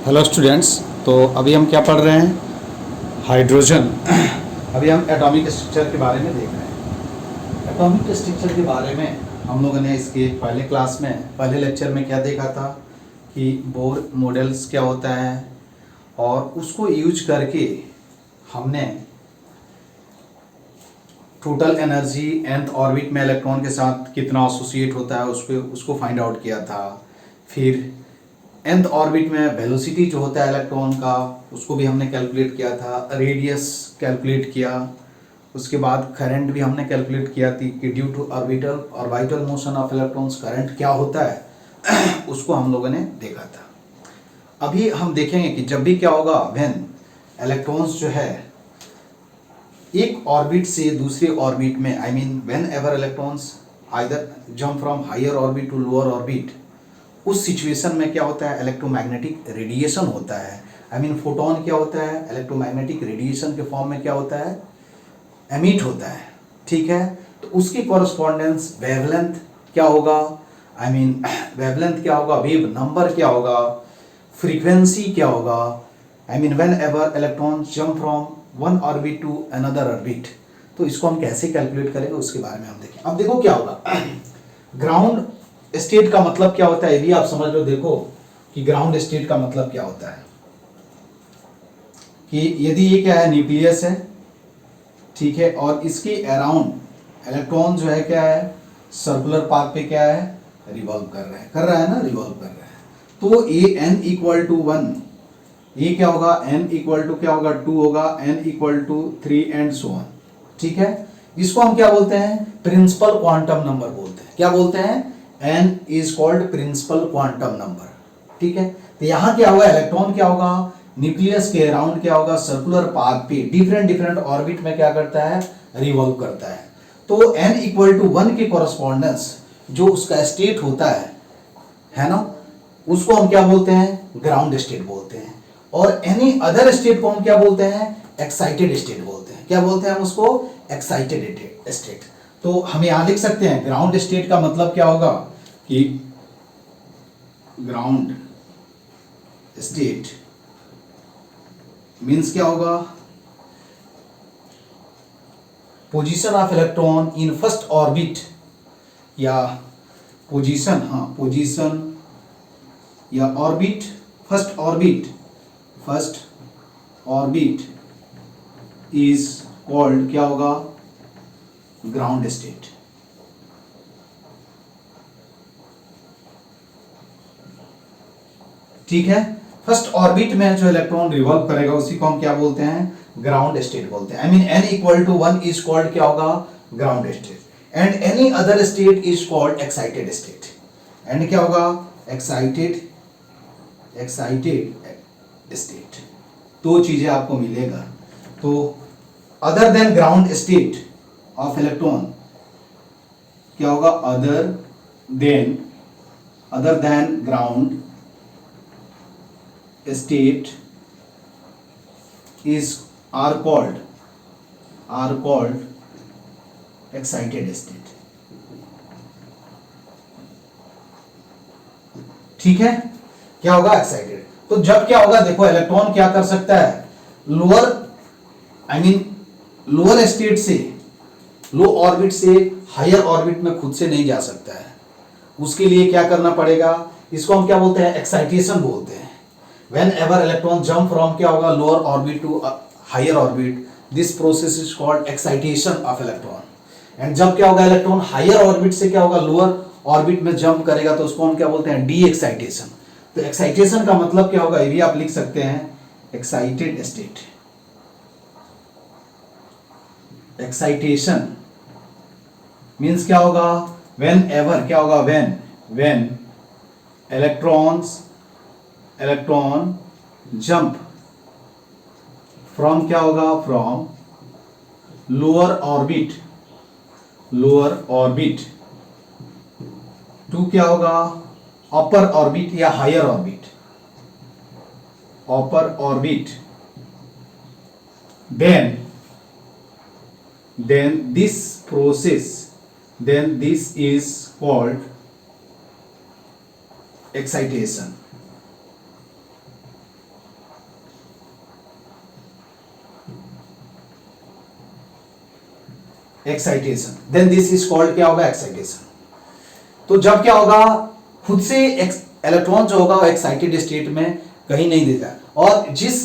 Hello students. तो अभी हम क्या पढ़ रहे हैं? हाइड्रोजन। अभी हम एटॉमिक स्ट्रक्चर के बारे में देख रहे हैं। एटॉमिक स्ट्रक्चर के बारे में हम लोगों ने इसके पहले क्लास में पहले लेक्चर में क्या देखा था कि बोर मॉडल्स क्या होता है, और उसको यूज करके हमने टोटल एनर्जी nth ऑर्बिट में इलेक्ट्रॉन के साथ कितना एसोसिएट होता है उसको फाइंड आउट किया था। फिर nth ऑर्बिट में वेलोसिटी जो होता है इलेक्ट्रॉन का उसको भी हमने कैलकुलेट किया था, रेडियस कैलकुलेट किया। उसके बाद करंट भी हमने कैलकुलेट किया थी कि due to orbital motion of electrons current क्या होता है उसको हम लोगों ने देखा था। अभी हम देखेंगे कि जब भी क्या होगा व्हेन इलेक्ट्रॉन्स जो है एक ऑर्बिट से दूसरे ऑर्बिट में, I mean whenever electrons either jump from higher orbit to lower orbit, उस सिचुएशन में क्या होता है इलेक्ट्रोमैग्नेटिक रेडिएशन होता है। आई मीन फोटोन क्या होता है इलेक्ट्रोमैग्नेटिक रेडिएशन के फॉर्म में क्या होता है एमिट होता है। ठीक है, तो उसकी कॉरस्पॉन्डेंस वेवलेंथ क्या होगा, आई मीन वेवलेंथ क्या होगा, वेव नंबर क्या होगा, फ्रीक्वेंसी क्या होगा, I mean whenever electron jump from one orbit to another orbit. तो इसको हम कैसे कैलकुलेट करेंगे उसके बारे में हम देखें। अब देखो क्या होगा ग्राउंड स्टेट का मतलब क्या होता है, ये भी आप समझ लो। देखो कि ग्राउंड स्टेट का मतलब क्या होता है कि यदि ये क्या है न्यूक्लियस है, ठीक है, और इसके अराउंड इलेक्ट्रॉन जो है क्या है सर्कुलर पाथ पे क्या है रिवॉल्व कर रहा है ना, रिवॉल्व कर रहा है। तो ए एन इक्वल टू 1, ये क्या होगा n इक्वल टू क्या होगा 2 होगा, n equal to 3 and so on. ठीक है, इसको हम क्या बोलते हैं प्रिंसिपल क्वांटम नंबर बोलते हैं। क्या बोलते हैं n is called principal quantum number. ठीक है, तो यहां क्या होगा इलेक्ट्रॉन क्या होगा न्यूक्लियस के अराउंड क्या होगा सर्कुलर पाथ पे डिफरेंट ऑर्बिट में क्या करता है रिवॉल्व करता है। तो n इक्वल टू 1 के कॉरस्पॉन्डेंस जो उसका स्टेट होता है ना, उसको हम क्या बोलते हैं ग्राउंड स्टेट बोलते हैं। और एनी अदर स्टेट को हम क्या बोलते हैं एक्साइटेड स्टेट बोलते हैं। क्या बोलते हैं हम उसको एक्साइटेड स्टेट। तो हम यहां लिख सकते हैं ग्राउंड स्टेट का मतलब क्या होगा कि ग्राउंड स्टेट मींस क्या होगा position of electron in first orbit, या पोजीशन या orbit, first orbit is called क्या होगा ग्राउंड स्टेट। ठीक है, फर्स्ट ऑर्बिट में जो इलेक्ट्रॉन रिवॉल्व करेगा उसी को हम क्या बोलते हैं ग्राउंड स्टेट बोलते हैं। I mean n equal to 1 is called क्या होगा ground state and any other state is called excited state. And क्या होगा एक्साइटेड स्टेट। दो चीजें आपको मिलेगा। तो other than ground state of electron क्या होगा other than ground state is are called excited state। ठीक है, क्या होगा एक्साइटेड। तो जब क्या होगा देखो इलेक्ट्रॉन क्या कर सकता है लोअर स्टेट से लो ऑर्बिट से हायर ऑर्बिट में खुद से नहीं जा सकता है। उसके लिए क्या करना पड़ेगा, इसको हम क्या बोलते हैं एक्साइटेशन बोलते हैं। Whenever electron jump from क्या होगा lower orbit to higher orbit, this process is called excitation of electron. And जब क्या होगा इलेक्ट्रॉन हायर ऑर्बिट से क्या होगा लोअर ऑर्बिट में जंप करेगा तो उसको हम क्या बोलते हैं डी एक्साइटेशन। तो एक्साइटेशन का मतलब क्या होगा ये भी आप लिख सकते हैं एक्साइटेड स्टेट। एक्साइटेशन मींस क्या होगा व्हेन एवर क्या होगा व्हेन इलेक्ट्रॉन जंप फ्रॉम क्या होगा फ्रॉम लोअर ऑर्बिट टू क्या होगा अपर ऑर्बिट या higher orbit, upper orbit, then this process then this is called excitation। Excitation, then this is called क्या होगा, एक्साइटेशन। तो जब क्या होगा, खुद से इलेक्ट्रॉन जो होगा वो एक्साइटेड स्टेट में कहीं नहीं देता, और जिस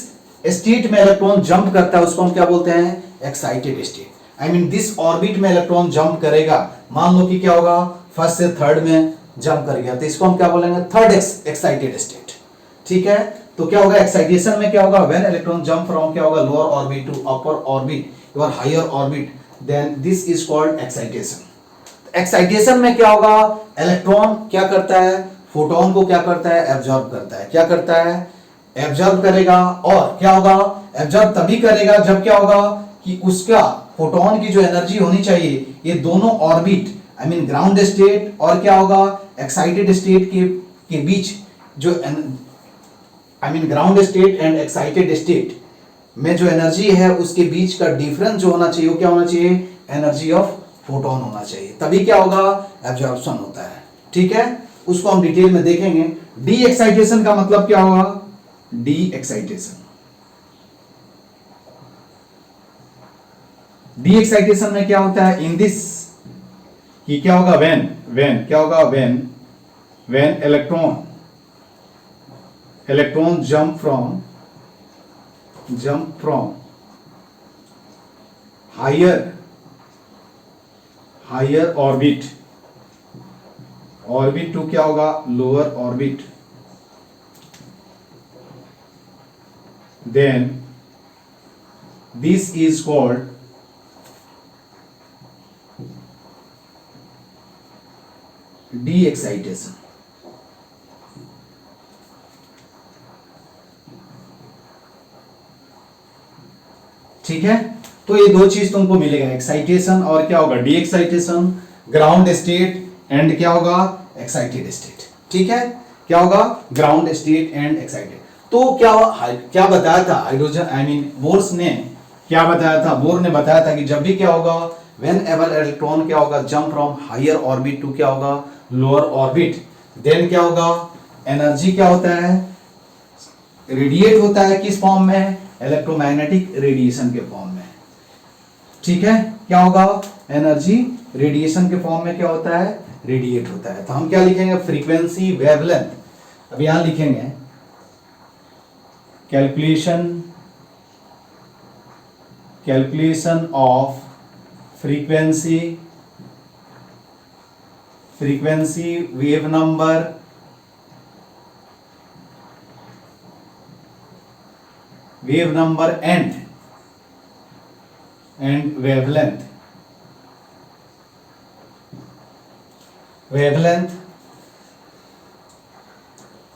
स्टेट में इलेक्ट्रॉन जंप करता है उसको हम क्या बोलते हैं, excited state. I mean this orbit में इलेक्ट्रॉन जंप करेगा, मान लो कि क्या होगा, फर्स्ट से थर्ड में जंप कर गया, तो इसको हम क्या बोलेंगे, थर्ड एक्साइटेड स्टेट। ठीक है, तो क्या होगा, एक्साइटेशन में क्या होगा, व्हेन इलेक्ट्रॉन जंप फ्रॉम क्या होगा, lower orbit to upper orbit और higher orbit, then this is called excitation. Excitation में क्या होगा, इलेक्ट्रॉन क्या करता है, फोटोन को क्या करता है, एब्जॉर्ब करता है। क्या करता है, एब्जॉर्ब करेगा, और क्या होगा, एब्जॉर्ब तभी करेगा जब क्या होगा कि उसका फोटोन की जो एनर्जी होनी चाहिए, ये दोनों orbit I mean ground state और क्या होगा, एक्साइटेड स्टेट के बीच जो I mean ground state and excited state में जो एनर्जी है उसके बीच का डिफरेंस जो होना चाहिए वो क्या होना चाहिए, एनर्जी ऑफ फोटोन होना चाहिए, तभी क्या होगा, एब्जॉर्प्शन होता है। ठीक है, उसको हम डिटेल में देखेंगे। डी एक्साइटेशन का मतलब क्या होगा, डी एक्साइटेशन, डी एक्साइटेशन में क्या होता है, इन दिस कि क्या होगा, व्हेन क्या होगा, when electron jump from higher orbit to क्या होगा, lower orbit, then this is called de-excitation. ठीक है, तो ये दो चीज तुमको मिलेगा, एक्साइटेशन और क्या होगा, D excitation, ground state and क्या होगा, एक्साइटेड स्टेट। ठीक है, क्या होगा, ग्राउंड स्टेट एंड एक्साइटेड। तो क्या बताया था हाइड्रोजन आई मीन बोर्स ने क्या बताया था, बोर ने बताया था कि जब भी क्या होगा, व्हेन एवर इलेक्ट्रॉन क्या होगा, jump from higher orbit to क्या होगा, लोअर ऑर्बिट, देन क्या होगा, एनर्जी क्या होता है, रेडिएट होता है, किस फॉर्म में, इलेक्ट्रोमैग्नेटिक रेडिएशन के फॉर्म में। ठीक है, क्या होगा, एनर्जी रेडिएशन के फॉर्म में क्या होता है, रेडिएट होता है। तो हम क्या लिखेंगे, फ्रीक्वेंसी वेवलेंथ, अब यहां लिखेंगे calculation of frequency wave number and wavelength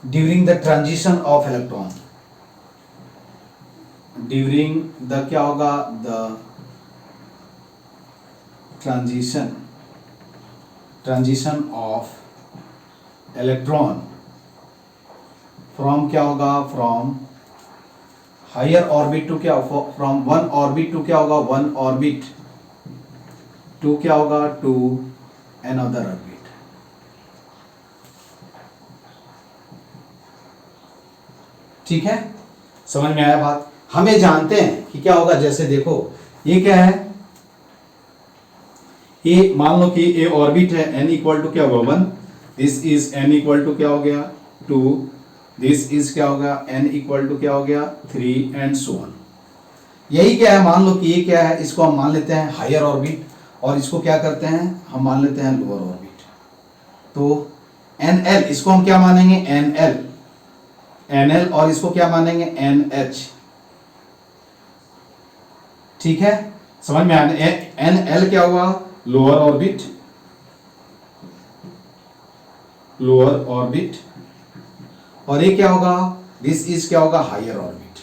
during the transition of electron, during the क्या होगा, the transition of electron from क्या होगा, from हायर ऑर्बिट टू क्या, फ्रॉम वन ऑर्बिट टू क्या होगा, वन ऑर्बिट टू क्या होगा, टू अनदर ऑर्बिट। ठीक है, समझ में आया बात। हमें जानते हैं कि क्या होगा, जैसे देखो ये क्या है, ये मान लो कि ये ऑर्बिट है, n इक्वल टू क्या होगा, 1, this is n equal to क्या हो गया, 2, दिस इज क्या होगा, n इक्वल टू क्या हो गया, 3 एंड सो ऑन। यही क्या है, मान लो कि ये क्या है, इसको हम मान लेते हैं हायर ऑर्बिट और इसको क्या करते हैं, हम मान लेते हैं लोअर ऑर्बिट। तो NL इसको हम क्या मानेंगे, NL और इसको क्या मानेंगे, NH। ठीक है, समझ में आया, NL क्या हुआ, लोअर ऑर्बिट और ये क्या होगा, दिस इज क्या होगा, हायर ऑर्बिट।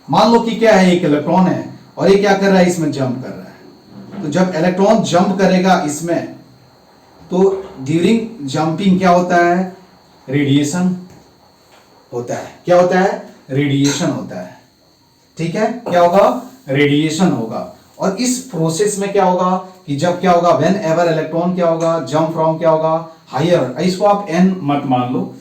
मान लो कि क्या है, एक इलेक्ट्रॉन है और ये क्या कर रहा है, इसमें जंप कर रहा है। तो जब इलेक्ट्रॉन जंप करेगा इसमें, तो ड्यूरिंग जंपिंग क्या होता है, रेडिएशन होता है। क्या होता है, रेडिएशन होता है। ठीक है, क्या होगा, रेडिएशन होगा। और इस प्रोसेस में क्या होगा कि जब क्या होगा, व्हेन एवर इलेक्ट्रॉन क्या होगा, जंप फ्रॉम क्या होगा, हायर, इसको आप n मत मान लो,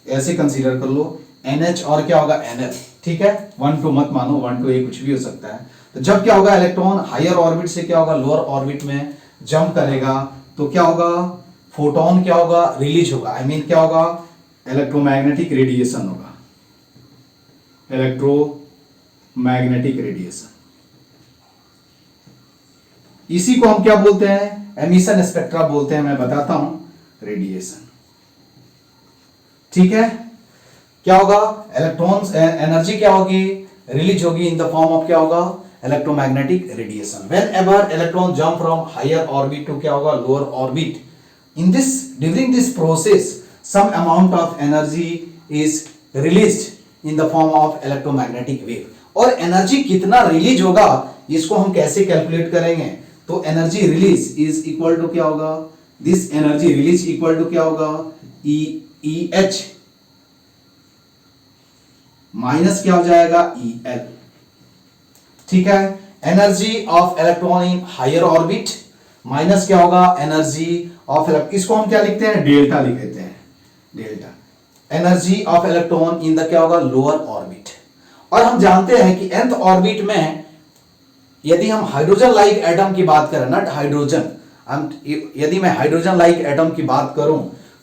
ऐसे कंसीडर कर लो, NH और क्या होगा, NL। ठीक है, 1 2 मत मानो, 1 2 कुछ भी हो सकता है। तो जब क्या होगा, इलेक्ट्रॉन हायर ऑर्बिट से क्या होगा, लोअर ऑर्बिट में जंप करेगा, तो क्या होगा, फोटोन क्या होगा, रिलीज होगा। आई मीन क्या होगा, इलेक्ट्रोमैग्नेटिक रेडिएशन होगा, इलेक्ट्रोमैग्नेटिक रेडिएशन। इसी को हम क्या बोलते हैं, एमिशन स्पेक्ट्रा बोलते हैं। मैं बताता हूं, रेडिएशन। ठीक है, क्या होगा, इलेक्ट्रॉन्स एनर्जी क्या होगी, रिलीज होगी इन द फॉर्म ऑफ क्या होगा, electromagnetic radiation. Whenever electron jump from higher orbit to क्या होगा, lower orbit, in this during this process some amount of energy is released in the form of electromagnetic wave. और energy कितना release होगा, इसको हम कैसे calculate करेंगे, तो energy release is equal to क्या होगा, this energy release equal to क्या होगा, ई एच माइनस क्या हो जाएगा, ई एल। ठीक है, energy of electron in higher orbit minus क्या होगा, एनर्जी ऑफ, इसको हम क्या लिखते हैं, डेल्टा लिख देते हैं, delta energy of electron in the क्या होगा, लोअर ऑर्बिट। और हम जानते हैं कि nth ऑर्बिट में यदि हम हाइड्रोजन लाइक एटम की बात करें, नॉट हाइड्रोजन, यदि मैं हाइड्रोजन लाइक एटम की बात करूं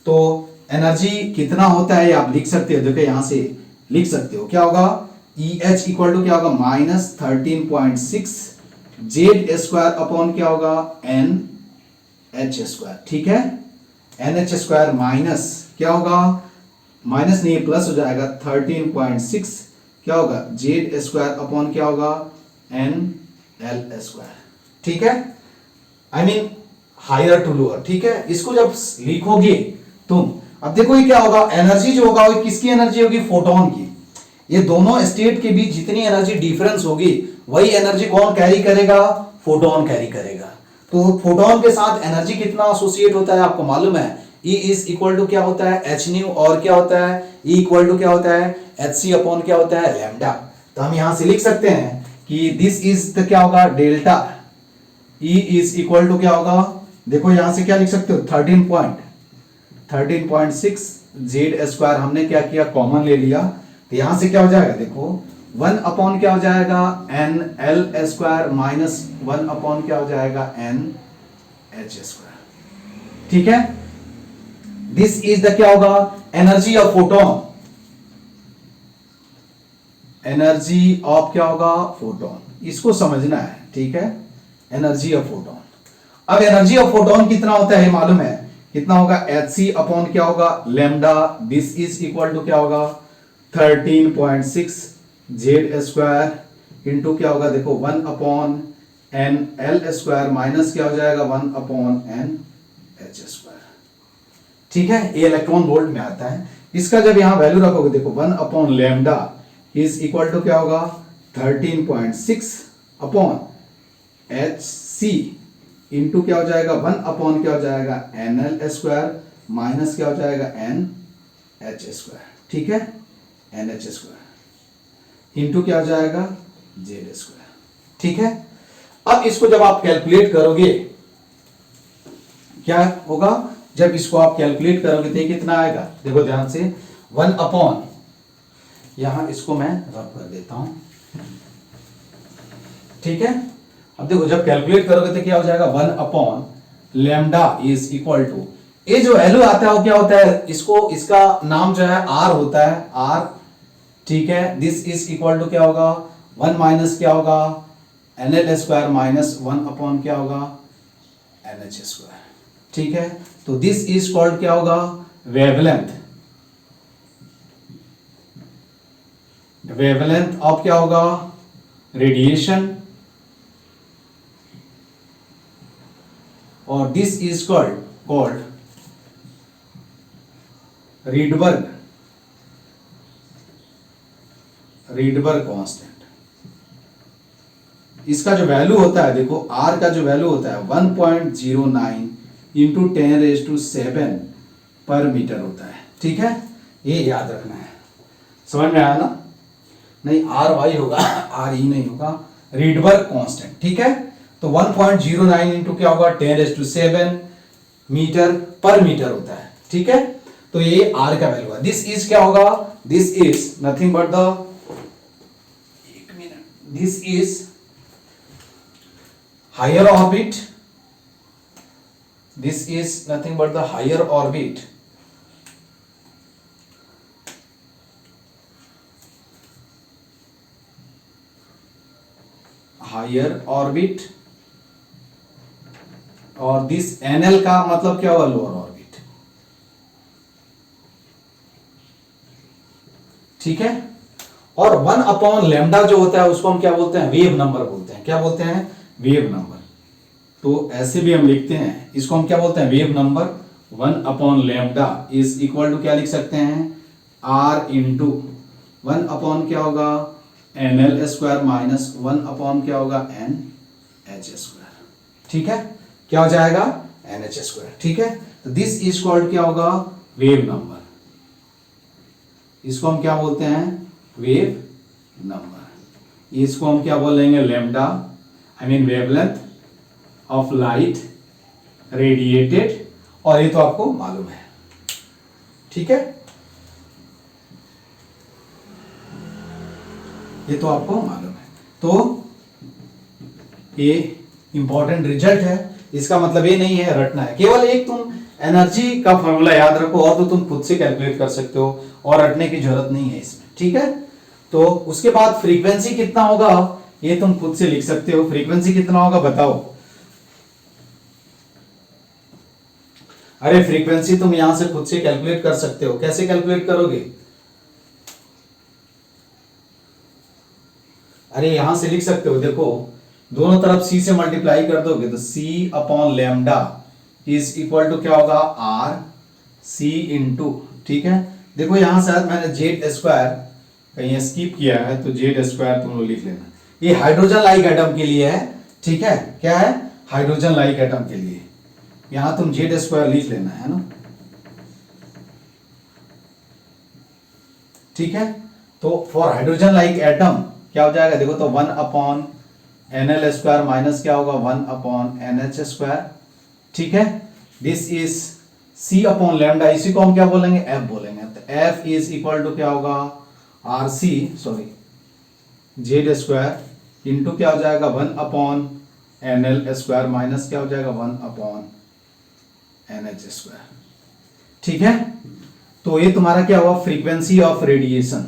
तो एनर्जी कितना होता है, आप लिख सकते हो, देखो यहां से लिख सकते हो, क्या होगा, ई एच इक्वल टू क्या होगा, -13.6 जेड स्क्वायर अपॉन क्या होगा, एन एच स्क्वायर। ठीक है, एन एच स्क्वायर माइनस क्या होगा, माइनस नहीं प्लस हो जाएगा, 13.6 क्या होगा, जेड स्क्वायर अपॉन क्या होगा, एन एल स्क्वायर। ठीक है, I mean higher to lower. ठीक है, इसको जब लिखोगे तुम, अब देखो ये क्या होगा, एनर्जी जो होगा वो किसकी एनर्जी होगी, फोटोन की। ये दोनों स्टेट के बीच जितनी एनर्जी डिफरेंस होगी वही एनर्जी कौन कैरी करेगा, फोटोन कैरी करेगा। तो फोटोन के साथ एनर्जी कितना एसोसिएट होता है आपको मालूम है, E इज इक्वल टू क्या होता है, एच न्यू, और क्या होता है, E इक्वल टू क्या होता है, एच सी अपॉन क्या होता है, लैम्डा। तो हम यहां से लिख सकते हैं कि दिस इज द क्या होगा, delta E is equal to क्या होगा, देखो यहां से क्या लिख सकते हो, 13.6 जेड स्क्वायर, हमने क्या किया, कॉमन ले लिया, तो यहां से क्या हो जाएगा, देखो 1 अपॉन क्या हो जाएगा, n L square minus 1 upon क्या हो जाएगा, एन एच स्क्वायर। ठीक है, दिस इज द क्या होगा, energy of photon, energy of क्या होगा, फोटोन, इसको समझना है। ठीक है, एनर्जी ऑफ फोटोन। अब एनर्जी ऑफ फोटोन कितना होता है मालूम है, कितना होगा, एच सी अपॉन क्या होगा, lambda, this is equal to क्या होगा, 13.6 जेड स्क्वायर इंटू क्या होगा, देखो 1 upon n L square minus क्या हो जाएगा, 1 अपॉन एन एच स्क्वायर। ठीक है, ये इलेक्ट्रॉन वोल्ट में आता है। इसका जब यहां वैल्यू रखोगे, देखो 1 upon lambda is equal to क्या होगा, 13.6 अपॉन एच सी इंटू क्या हो जाएगा, 1 अपॉन क्या हो जाएगा, एन एल स्क्वायर माइनस क्या हो जाएगा, एन एच स्क्वायर। ठीक है, एन एच स्क्वायर इंटू क्या हो जाएगा, जेड स्क्वायर। ठीक है, अब इसको जब आप कैलकुलेट करोगे क्या होगा, जब इसको आप कैलकुलेट करोगे तो कितना आएगा, देखो ध्यान से, 1 अपॉन, यहां इसको मैं रब कर देता हूं। ठीक है, अब देखो जब कैलकुलेट करोगे तो क्या हो जाएगा, 1 upon lambda is equal to, ये जो वैल्यू आता है वो क्या होता है, इसको, इसका नाम जो है आर होता है, आर। ठीक है, दिस इज इक्वल टू क्या होगा, 1 माइनस क्या होगा, n L square minus 1 upon क्या होगा, एन एच स्क्वायर। ठीक है, तो दिस इज कॉल्ड क्या होगा, वेवलेंथ, वेवलेंथ ऑफ क्या होगा, रेडिएशन, और दिस इज कॉल्ड रीडबर्ग कांस्टेंट। इसका जो वैल्यू होता है, देखो R का जो वैल्यू होता है 1.09 इंटू 10⁷ पर मीटर होता है। ठीक है, ये याद रखना है, समझ में आया ना, नहीं RY होगा, RE नहीं होगा, रीडबर्ग कांस्टेंट। ठीक है, तो 1.09 इंटू क्या होगा, 10⁷ मीटर पर मीटर होता है। ठीक है, तो ये R का वैल्यू है। दिस इज क्या होगा, this is nothing but the, एक मिनट, this is higher orbit, this is nothing but the higher orbit, higher orbit, और दिस NL का मतलब क्या हुआ, लोअर ऑर्बिट। ठीक है, और 1/λ जो होता है उसको हम क्या बोलते हैं, वेव नंबर बोलते हैं। क्या बोलते हैं, वेव नंबर। तो ऐसे भी हम लिखते हैं, इसको हम क्या बोलते हैं, wave number. 1/λ is equal to क्या लिख सकते हैं, R इंटू 1 क्या होगा, NL स्क्वायर माइनस 1 क्या होगा, NH स्क्वायर। ठीक है, क्या हो जाएगा, NH स्क्वायर। ठीक है, तो दिस इज कॉल्ड क्या होगा, वेव नंबर। इसको हम क्या बोलते हैं, वेव नंबर। इसको हम क्या बोलेंगे, lambda, I mean wavelength of light radiated, और ये तो आपको मालूम है। ठीक है, ये तो आपको मालूम है। तो ये इंपॉर्टेंट रिजल्ट है, इसका मतलब ये नहीं है रटना है, केवल एक तुम एनर्जी का फॉर्मूला याद रखो, और तो तुम खुद से कैलकुलेट कर सकते हो, और रटने की जरूरत नहीं है इसमें। ठीक है, तो उसके बाद फ्रीक्वेंसी कितना होगा ये तुम खुद से लिख सकते हो। फ्रीक्वेंसी कितना होगा बताओ। अरे फ्रीक्वेंसी तुम यहां से खुद से कैलकुलेट कर सकते हो, कैसे कैलकुलेट करोगे, अरे यहां से लिख सकते हो, देखो दोनों तरफ c से मल्टीप्लाई कर दोगे तो c/λ इज इक्वल टू क्या होगा, r c इंटू। ठीक है, देखो यहां शायद मैंने जेड स्क्वायर कहीं स्किप किया है, तो जेड स्क्वायर तुम लोग लिख लेना। ये हाइड्रोजन लाइक एटम के लिए है। ठीक है, क्या है, हाइड्रोजन लाइक एटम के लिए, यहां तुम जेड स्क्वायर लिख लेना है ना। ठीक है, तो फॉर हाइड्रोजन लाइक एटम क्या हो जाएगा, देखो तो 1/NL स्क्वायर माइनस क्या होगा, 1/NH स्क्वायर। ठीक है, दिस इज c/λ, इसी को हम क्या बोलेंगे, f बोलेंगे। तो f इज इक्वल टू क्या होगा, जेड स्क्वायर इंटू क्या हो जाएगा, 1/NL स्क्वायर माइनस क्या हो जाएगा, 1/NH स्क्वायर। ठीक है, तो ये तुम्हारा क्या हुआ, frequency of radiation.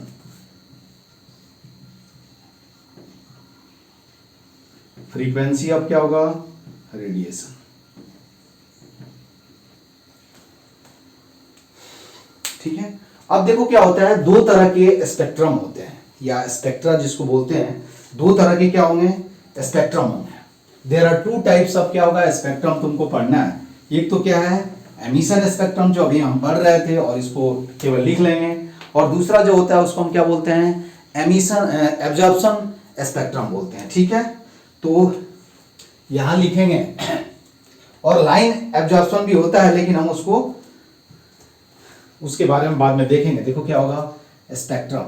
Frequency of क्या होगा, रेडिएशन। ठीक है, अब देखो क्या होता है, दो तरह के स्पेक्ट्रम होते हैं, या स्पेक्ट्रा जिसको बोलते हैं, दो तरह के क्या होंगे, स्पेक्ट्रम होंगे। There are two types of क्या होगा, स्पेक्ट्रम तुमको पढ़ना है। एक तो क्या है, एमिशन स्पेक्ट्रम, जो अभी हम पढ़ रहे थे, और इसको केवल लिख लेंगे। और दूसरा जो होता है उसको हम क्या बोलते हैं, एमिशन एब्जॉर्प्शन स्पेक्ट्रम बोलते हैं। ठीक है, तो यहां लिखेंगे, और लाइन एब्जॉर्प्शन भी होता है, लेकिन हम उसके बारे में बाद में देखेंगे। देखो क्या होगा, स्पेक्ट्रम।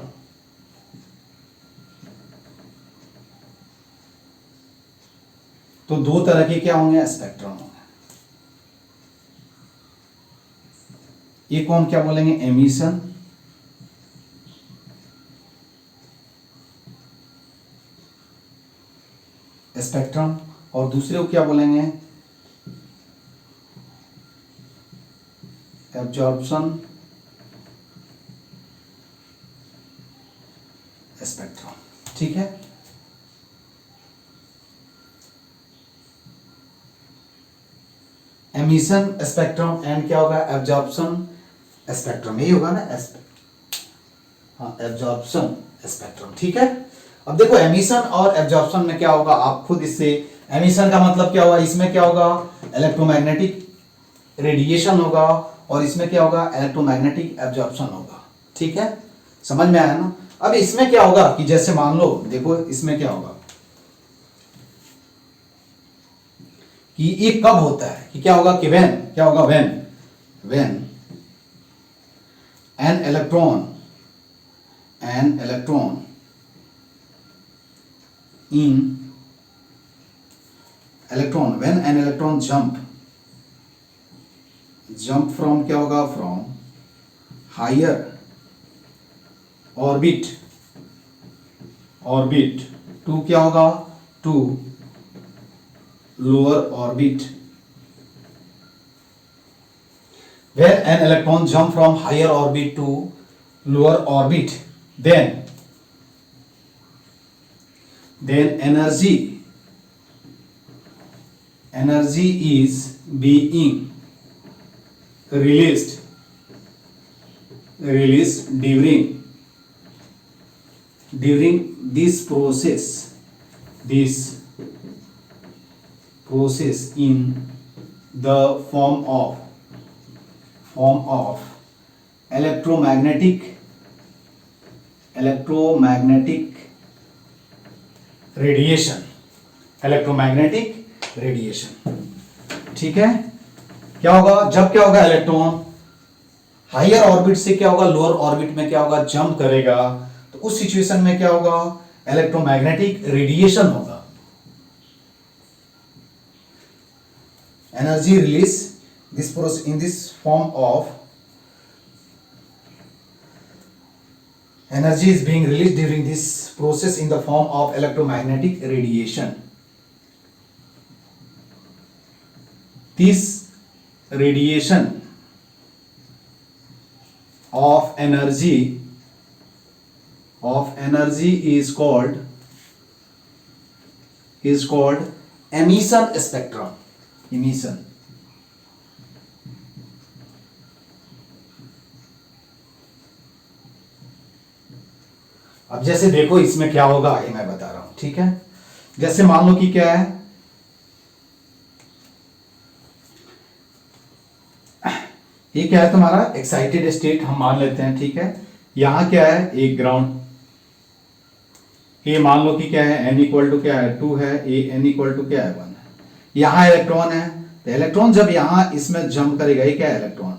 तो दो तरह के क्या होंगे, स्पेक्ट्रम होंगे। एक को हम क्या बोलेंगे, एमिशन स्पेक्ट्रम, और दूसरे को क्या बोलेंगे, एब्जॉर्प्शन स्पेक्ट्रम। ठीक है, एमिशन स्पेक्ट्रम एंड क्या होगा, एब्जॉर्प्शन स्पेक्ट्रम, यही होगा ना, हाँ, एब्जॉर्प्शन स्पेक्ट्रम। ठीक है, अब देखो एमिशन और एब्जॉर्प्शन में क्या होगा, आप खुद इससे, एमिशन का मतलब क्या होगा, इसमें क्या होगा, इलेक्ट्रोमैग्नेटिक रेडिएशन होगा, और इसमें क्या होगा, इलेक्ट्रोमैग्नेटिक एब्जॉर्प्शन होगा। ठीक है, समझ में आया ना। अब इसमें क्या होगा कि जैसे मान लो, देखो इसमें क्या होगा कि ये कब होता है, कि क्या होगा, कि व्हेन क्या होगा, when an electron when an electron jump from क्या होगा, फ्रॉम हायर ऑर्बिट टू क्या होगा, to lower orbit. When an electron jump from higher orbit to lower orbit, then energy is being released during this process in the form of electromagnetic radiation, ठीक है। क्या होगा जब क्या होगा electron higher orbit से क्या होगा लोअर ऑर्बिट में क्या होगा जंप करेगा, तो उस सिचुएशन में क्या होगा इलेक्ट्रोमैग्नेटिक रेडिएशन होगा। Energy release this process in this form of energy is being released during this process in the form of electromagnetic radiation. This radiation of energy is called emission spectrum. Emission. अब जैसे देखो इसमें क्या होगा ये मैं बता रहा हूं, ठीक है। जैसे मान लो कि क्या है, ये क्या है तुम्हारा एक्साइटेड स्टेट हम मान लेते हैं, ठीक है। यहां क्या है एक ग्राउंड, ये मान लो कि क्या है n इक्वल टू क्या है 2 है, ये n इक्वल टू क्या है 1 है। यहां इलेक्ट्रॉन है, तो इलेक्ट्रॉन जब यहां इसमें जंप करेगा, ये क्या है इलेक्ट्रॉन,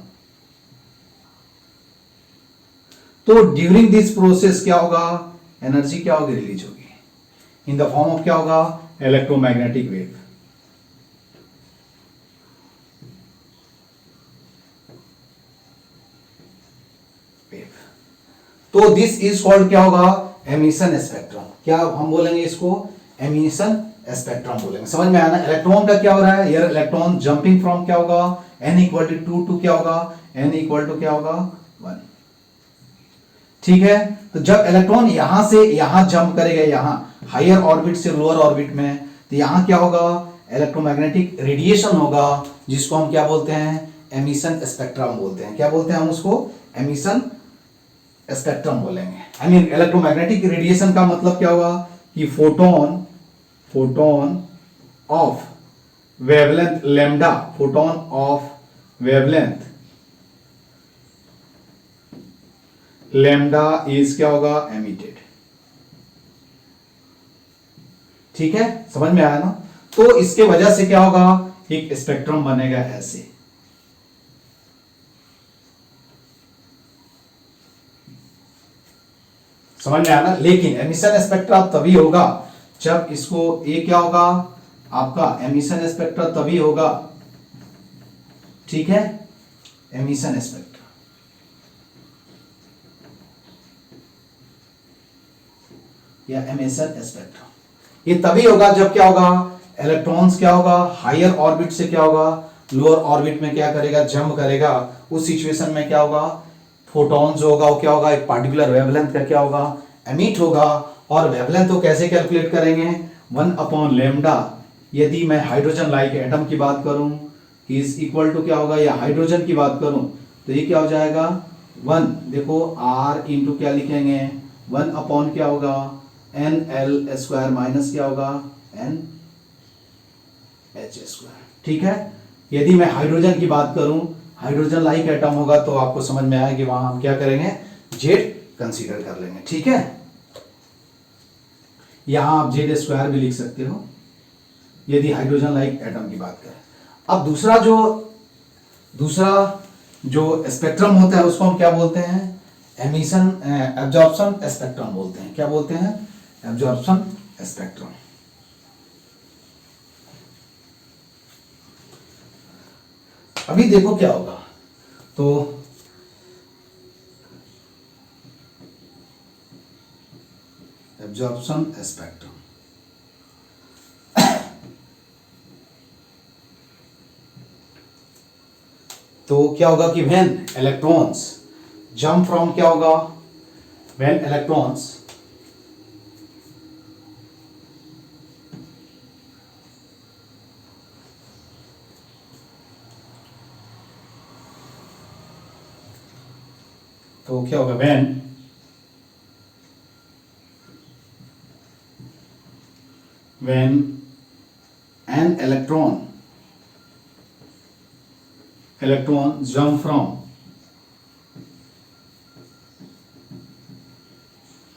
तो ड्यूरिंग दिस प्रोसेस क्या होगा एनर्जी क्या होगी रिलीज होगी इन द फॉर्म ऑफ क्या होगा इलेक्ट्रोमैग्नेटिक वेव। तो दिस इज कॉल्ड क्या होगा एमिशन स्पेक्ट्रम। क्या हम बोलेंगे इसको एमिशन स्पेक्ट्रम बोलेंगे। समझ में आया ना। इलेक्ट्रॉन का क्या हो रहा है, यार इलेक्ट्रॉन जंपिंग फ्रॉम क्या होगा n इक्वल टू 2 टू क्या होगा n इक्वल टू क्या होगा 1, ठीक है। तो जब इलेक्ट्रॉन यहां से यहां जंप करेगा, यहां हायर ऑर्बिट से लोअर ऑर्बिट में, तो यहां क्या होगा इलेक्ट्रोमैग्नेटिक रेडिएशन होगा, जिसको हम क्या बोलते हैं एमिशन स्पेक्ट्रम बोलते हैं। क्या बोलते हैं हम उसको एमिशन स्पेक्ट्रम बोलेंगे। आई मीन इलेक्ट्रोमैग्नेटिक रेडिएशन का मतलब क्या होगा कि photon of wavelength lambda, photon of wavelength lambda is क्या होगा एमिटेड, ठीक है। समझ में आया ना। तो इसके वजह से क्या होगा एक स्पेक्ट्रम बनेगा ऐसे। समझ में आया ना। लेकिन एमिशन स्पेक्ट्रा तभी होगा जब इसको ये क्या होगा आपका एमिशन स्पेक्ट्रा तभी होगा, ठीक है। एमिशन स्पेक्ट्रा या एमिशन स्पेक्ट्रम ये तभी होगा जब क्या होगा इलेक्ट्रॉन्स क्या होगा हायर ऑर्बिट से क्या होगा लोअर ऑर्बिट में क्या करेगा जंप करेगा। उस सिचुएशन में क्या होगा फोटॉन जो होगा वो क्या होगा एक पार्टिकुलर वेवलेंथ का क्या होगा एमिट होगा। और वेवलेंथ को कैसे कैलकुलेट करेंगे 1/लैम्डा। यदि मैं हाइड्रोजन लाइक एटम की बात करूं इज इक्वल टू क्या होगा, या हाइड्रोजन की बात करूं तो ये क्या हो जाएगा 1, देखो r इंटू क्या लिखेंगे 1 क्या होगा NL स्क्वायर माइनस क्या होगा NH², ठीक है। यदि मैं हाइड्रोजन की बात करूं हाइड्रोजन लाइक एटम होगा तो आपको समझ में आया कि वहां हम क्या करेंगे जेड कंसीडर कर लेंगे, ठीक है। यहां आप Z² भी लिख सकते हो यदि हाइड्रोजन लाइक एटम की बात करें। अब दूसरा जो स्पेक्ट्रम होता है उसको हम क्या बोलते हैं एमिशन एब्जॉर्प्शन स्पेक्ट्रम बोलते हैं। क्या बोलते हैं एब्जॉर्प्शन स्पेक्ट्रम। अभी देखो क्या होगा, तो एब्जॉर्प्शन स्पेक्ट्रम तो क्या होगा कि व्हेन इलेक्ट्रॉन्स जंप फ्रॉम, क्या होगा, व्हेन इलेक्ट्रॉन्स तो क्या होगा, when an electron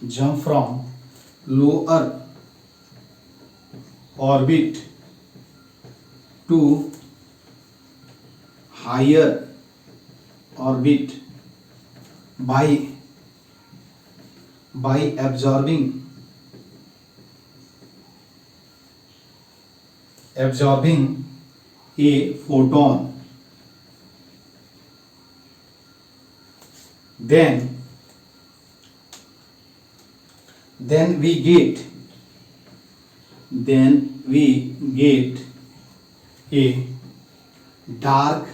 jump from lower orbit to higher orbit by absorbing a photon, then we get a dark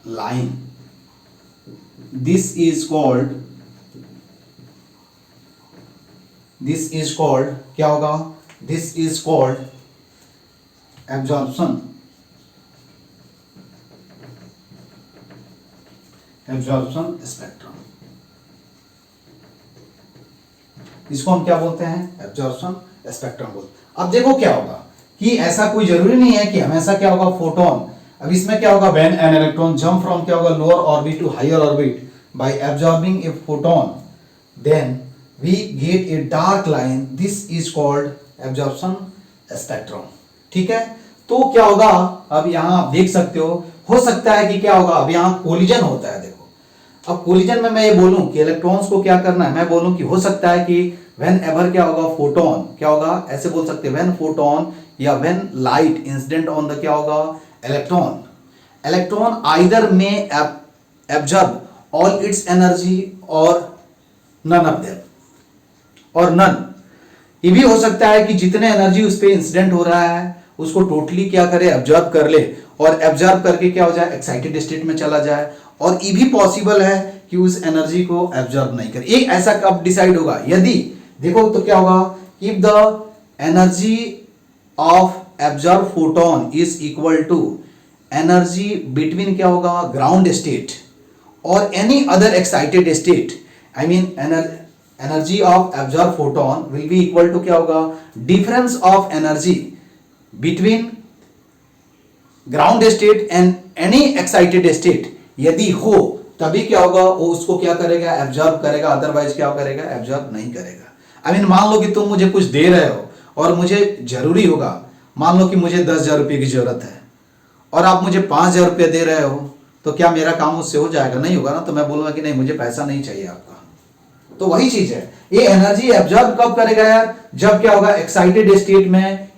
line. This is called क्या होगा, this is called absorption spectrum. इसको हम क्या बोलते हैं, एब्जॉर्प्शन स्पेक्ट्रम बोलते हैं। अब देखो क्या होगा कि ऐसा कोई जरूरी नहीं है कि हमेशा क्या होगा फोटोन, अब इसमें क्या होगा, when an electron jump from, क्या होगा, lower orbit to higher orbit by absorbing a photon, then we get a dark line, this is called absorption spectrum. ठीक है, तो क्या होगा, अब यहां आप देख सकते हो सकता है कि क्या होगा, अब यहां कोलिजन होता है। देखो अब कोलिजन में मैं ये बोलूं कि इलेक्ट्रॉन्स को क्या करना है, मैं बोलूं कि हो सकता है कि व्हेन एवर क्या होगा, फोटोन क्या होगा, ऐसे बोल सकते हैं, व्हेन फोटोन या when light incident on the, क्या होगा, इलेक्ट्रॉन आइदर में एब्जॉर्ब ऑल इट्स एनर्जी और नन ऑफ देम, और नन, ये भी हो सकता है कि जितने एनर्जी उस पर इंसिडेंट हो रहा है उसको टोटली क्या करे, एब्जॉर्ब कर ले, और एब्जॉर्ब करके क्या हो जाए, एक्साइटेड स्टेट में चला जाए, और ये भी पॉसिबल है कि उस एनर्जी को एब्जॉर्ब नहीं करे। एक ऐसा कब डिसाइड होगा, यदि देखो तो क्या होगा, if the energy of absorb photon is equal to energy between, क्या होगा, ग्राउंड स्टेट और any other excited state, I mean energy of absorb photon will be equal to, क्या होगा, difference of energy between ground state and any excited state, यदि हो तभी क्या होगा, वो उसको क्या करेगा, एब्जॉर्ब करेगा, अदरवाइज क्या करेगा, एब्जॉर्ब नहीं करेगा। आई मीन मान लो कि तुम मुझे कुछ दे रहे हो और मुझे जरूरी होगा, मान लो कि मुझे 10,000 रुपये की जरूरत है और आप मुझे 5,000 रुपये दे रहे हो, तो क्या मेरा काम उससे हो जाएगा, नहीं होगा ना, तो मैं बोलूंगा कि नहीं, मुझे पैसा नहीं चाहिए आपका। तो वही चीज है, ये एनर्जी एब्जॉर्ब कब करेगा यार, जब क्या होगा, एक्साइटेड स्टेट में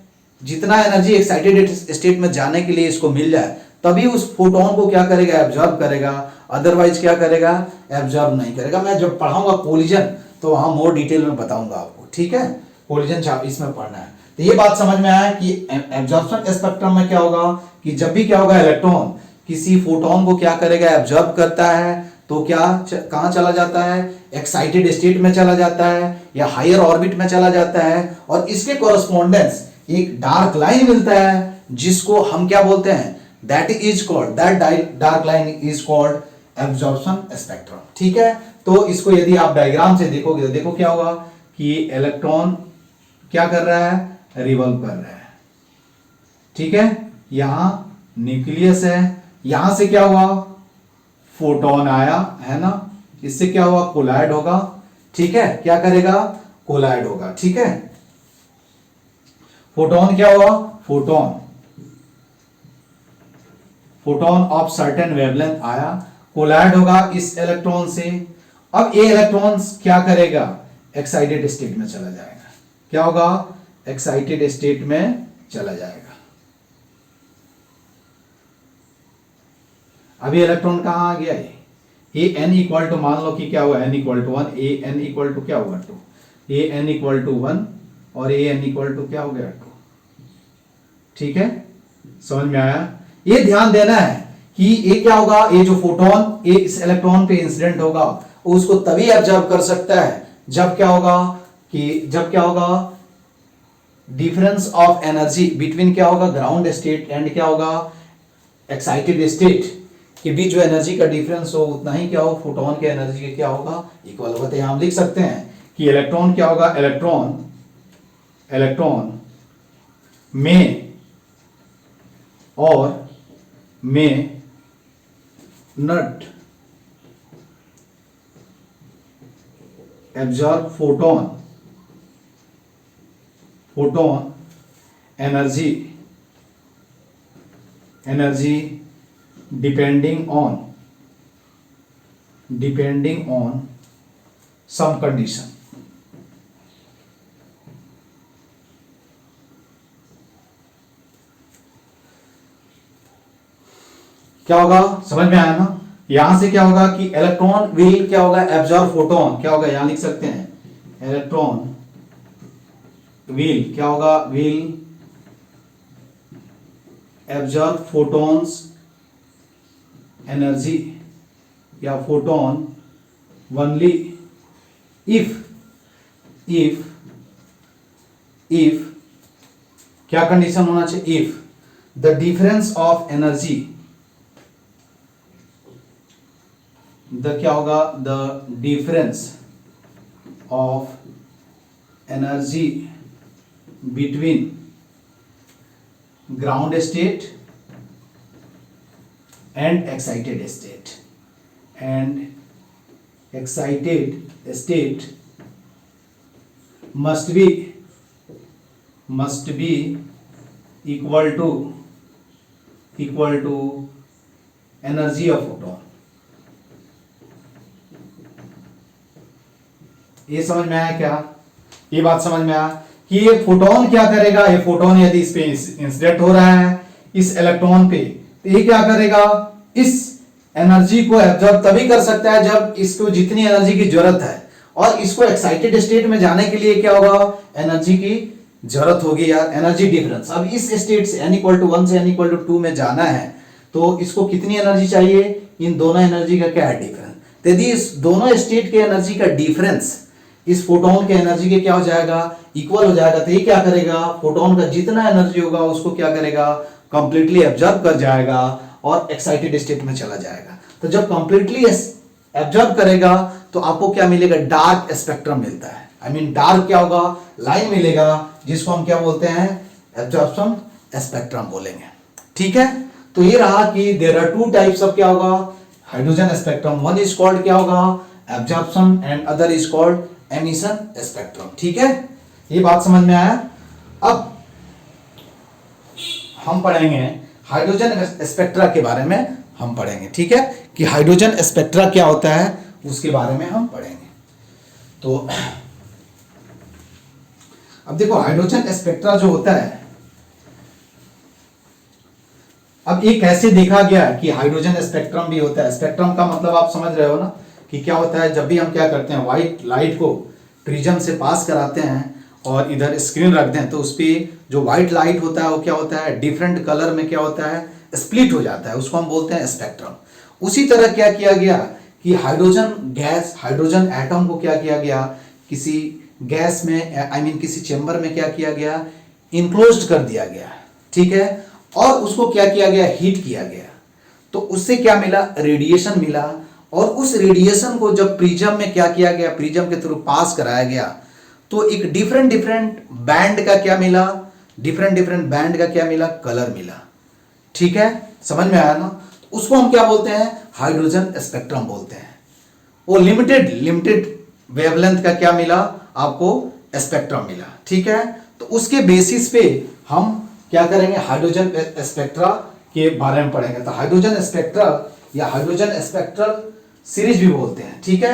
जितना एनर्जी एक्साइटेड स्टेट में जाने के लिए इसको मिल जाए, तभी उस फोटोन को क्या करेगा, एब्जॉर्ब करेगा, अदरवाइज क्या करेगा, एब्जॉर्ब नहीं करेगा। मैं जब पढ़ाऊंगा कोलिजन तो वहां मोर डिटेल में बताऊंगा आपको, ठीक है, कोलिजन इसमें पढ़ना है। तो ये बात समझ में आया कि एब्जॉर्प्शन स्पेक्ट्रम में क्या होगा कि जब भी क्या होगा, इलेक्ट्रॉन किसी फोटोन को क्या करेगा, एब्जॉर्ब करता है, तो क्या कहां चला जाता है, एक्साइटेड स्टेट में चला जाता है या हायर ऑर्बिट में चला जाता है, और इसके कोरस्पोंडेंस एक डार्क लाइन मिलता है जिसको हम क्या बोलते हैं, that dark line is called absorption spectrum. ठीक है, तो इसको यदि आप डायग्राम से देखोगे तो देखो क्या होगा कि इलेक्ट्रॉन क्या कर रहा है, रिवॉल्व कर रहा है। ठीक है, यहां न्यूक्लियस है, यहां से क्या हुआ, फोटोन आया है ना, इससे क्या हुआ, कोलाइड होगा। ठीक है, क्या करेगा, कोलाइड होगा। ठीक है, फोटोन क्या हुआ, फोटोन ऑफ सर्टेन वेवलेंथ आया, कोलाइड होगा इस इलेक्ट्रॉन से। अब ये इलेक्ट्रॉन क्या करेगा, एक्साइटेड स्टेट में चला जाएगा। क्या होगा, एक्साइटेड स्टेट में चला जाएगा। अभी इलेक्ट्रॉन कहां आ गया, ए एन इक्वल टू, मान लो कि क्या हुआ, n equal to 1, a n equal to क्या होगा 2, ए एन इक्वल टू 1 और ए एन इक्वल टू क्या हो गया 2। ठीक है, समझ में आया। ये ध्यान देना है कि ये क्या होगा, ये जो फोटोन ये इस इलेक्ट्रॉन पे इंसिडेंट होगा उसको तभी ऑब्जर्व कर सकता है जब क्या होगा डिफरेंस ऑफ एनर्जी बिटवीन क्या होगा ग्राउंड स्टेट एंड क्या होगा एक्साइटेड स्टेट के बीच जो एनर्जी का डिफरेंस हो उतना ही क्या हो फोटोन के एनर्जी के क्या होगा इक्वल होगा। तो हम लिख सकते हैं कि इलेक्ट्रॉन क्या होगा, इलेक्ट्रॉन में और may not absorb photon energy depending on some condition. क्या होगा, समझ में आया ना। यहां से क्या होगा कि इलेक्ट्रॉन विल क्या होगा एब्जॉर्ब फोटोन, क्या होगा यहां लिख सकते हैं इलेक्ट्रॉन विल क्या होगा, विल एब्जॉर्ब फोटोन्स एनर्जी या फोटोन ओनली इफ क्या कंडीशन होना चाहिए, if the difference of energy क्या होगा the difference of energy between ground state and excited state must be equal to energy of photon। ये समझ में आया क्या, ये बात समझ में आया कि ये फोटोन क्या करेगा, ये फोटोन यदि इस पे इंसिडेंट हो रहा है इस इलेक्ट्रॉन पे तो ये क्या करेगा, इस एनर्जी को एब्जॉर्ब तभी कर सकता है जब इसको जितनी एनर्जी की जरूरत है, और इसको एक्साइटेड स्टेट में जाने के लिए क्या होगा एनर्जी की जरूरत होगी यार, एनर्जी डिफरेंस। अब इस स्टेट से n=1 से n=2 में जाना है तो इसको कितनी एनर्जी चाहिए, इन दोनों एनर्जी का क्या है डिफरेंस। यदि इस दोनों स्टेट के एनर्जी का डिफरेंस इस फोटोन के एनर्जी के क्या हो जाएगा इक्वल हो जाएगा, तो ये क्या करेगा फोटोन का जितना एनर्जी होगा उसको क्या करेगा कंप्लीटली एब्जॉर्ब कर जाएगा और एक्साइटेड स्टेट में चला जाएगा। तो जब कंप्लीटली एब्जॉर्ब करेगा तो आपको क्या मिलेगा, डार्क स्पेक्ट्रम मिलता है। आई मीन डार्क क्या होगा, लाइन मिलेगा जिसको हम क्या बोलते हैं एब्जॉर्प्शन स्पेक्ट्रम बोलेंगे। ठीक है, तो ये रहा कि there are two types of क्या होगा hydrogen spectrum, one is called क्या होगा absorption and other is called emission spectrum. ठीक है, ये बात समझ में आया। अब हम पढ़ेंगे हाइड्रोजन स्पेक्ट्रा के बारे में हम पढ़ेंगे। ठीक है, कि हाइड्रोजन स्पेक्ट्रा क्या होता है उसके बारे में हम पढ़ेंगे। तो अब देखो हाइड्रोजन स्पेक्ट्रा जो होता है, अब ये कैसे देखा गया कि हाइड्रोजन स्पेक्ट्रम भी होता है। स्पेक्ट्रम का मतलब आप समझ रहे हो ना कि क्या होता है, जब भी हम क्या करते हैं व्हाइट लाइट को प्रिज्म से पास कराते हैं और इधर स्क्रीन रख दें तो उस पर जो व्हाइट लाइट होता है वो क्या होता है डिफरेंट कलर में क्या होता है स्प्लिट हो जाता है, उसको हम बोलते हैं स्पेक्ट्रम। उसी तरह क्या किया गया कि हाइड्रोजन गैस, हाइड्रोजन एटम को क्या किया गया किसी गैस में आई मीन किसी चेंबर में क्या किया गया इनक्लोज्ड कर दिया गया। ठीक है, और उसको क्या किया गया हीट किया गया, तो उससे क्या मिला रेडिएशन मिला, और उस रेडिएशन को जब प्रिज्म में क्या किया गया प्रिज्म के थ्रू पास कराया गया तो एक डिफरेंट बैंड का क्या मिला, डिफरेंट बैंड का क्या मिला कलर मिला। ठीक है, समझ में आया ना। उसको हम क्या बोलते हैं हाइड्रोजन स्पेक्ट्रम बोलते हैं। वो लिमिटेड वेवलेंथ का क्या मिला आपको स्पेक्ट्रम मिला। ठीक है, तो उसके बेसिस पे हम क्या करेंगे हाइड्रोजन स्पेक्ट्रा के बारे में पढ़ेंगे। तो हाइड्रोजन स्पेक्ट्रा या हाइड्रोजन स्पेक्ट्रल सीरीज भी बोलते हैं। ठीक है,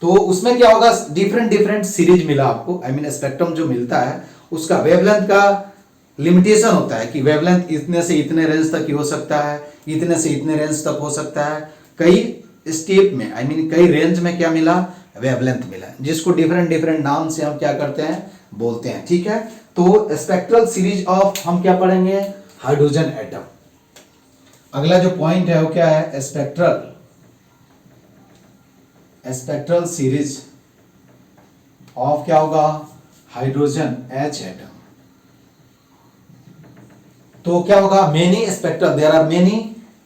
तो उसमें क्या होगा डिफरेंट सीरीज मिला आपको, आई मीन स्पेक्ट्रम जो मिलता है उसका वेवलेंथ का लिमिटेशन होता है कि वेवलेंथ इतने से इतने रेंज तक ही हो सकता है, इतने से इतने रेंज तक हो सकता है। कई स्टेप में आई मीन कई रेंज में क्या मिला वेवलेंथ मिला, जिसको डिफरेंट नाम से हम क्या करते हैं बोलते हैं। ठीक है, तो स्पेक्ट्रल सीरीज ऑफ हम क्या पढ़ेंगे हाइड्रोजन एटम। अगला जो पॉइंट है वो क्या है, स्पेक्ट्रल सीरीज ऑफ क्या होगा, हाइड्रोजन H एटम। तो क्या होगा, many spectral,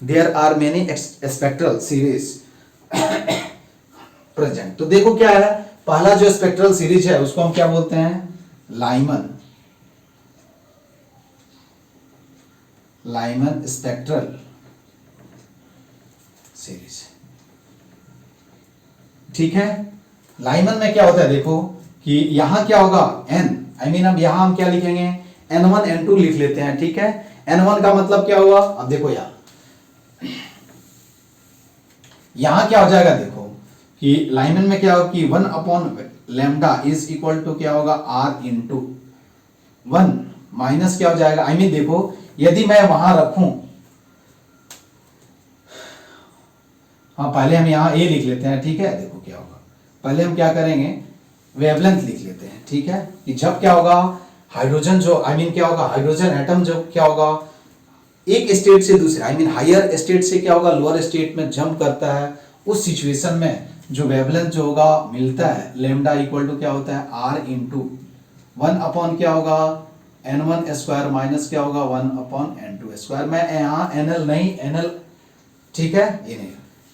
there are many spectral series present. तो देखो क्या है, पहला जो स्पेक्ट्रल सीरीज है उसको हम क्या बोलते हैं, लाइमन स्पेक्ट्रल सीरीज। ठीक है, लाइमन में क्या होता है, देखो कि यहां क्या होगा अब यहां हम क्या लिखेंगे, N1 N2 लिख लेते हैं। ठीक है, N1 का मतलब क्या हुआ, अब देखो यहां क्या हो जाएगा, देखो कि लाइमन में क्या होगा कि 1/λ इज इक्वल टू क्या होगा, R इंटू 1 माइनस क्या हो जाएगा, देखो यदि मैं वहां रखूं, हाँ पहले हम यहां A लिख लेते हैं। ठीक है, देखो क्या होगा, पहले हम क्या करेंगे, वेवलेंथ लिख लेते हैं। ठीक है, कि जब क्या होगा, हाइड्रोजन जो क्या होगा, हाइड्रोजन एटम जब क्या होगा, एक स्टेट से दूसरे हायर स्टेट से क्या होगा, लोअर स्टेट में जंप करता है, उस सिचुएशन में जो वेवलेंथ जो होगा मिलता है, लेमडा इक्वल टू क्या होता है, R इंटू 1 क्या होगा, N1 स्क्वायर माइनस क्या होगा, 1/N2 स्क्वायर। मैं यहाँ NL नहीं, NL, ठीक है, ये नहीं,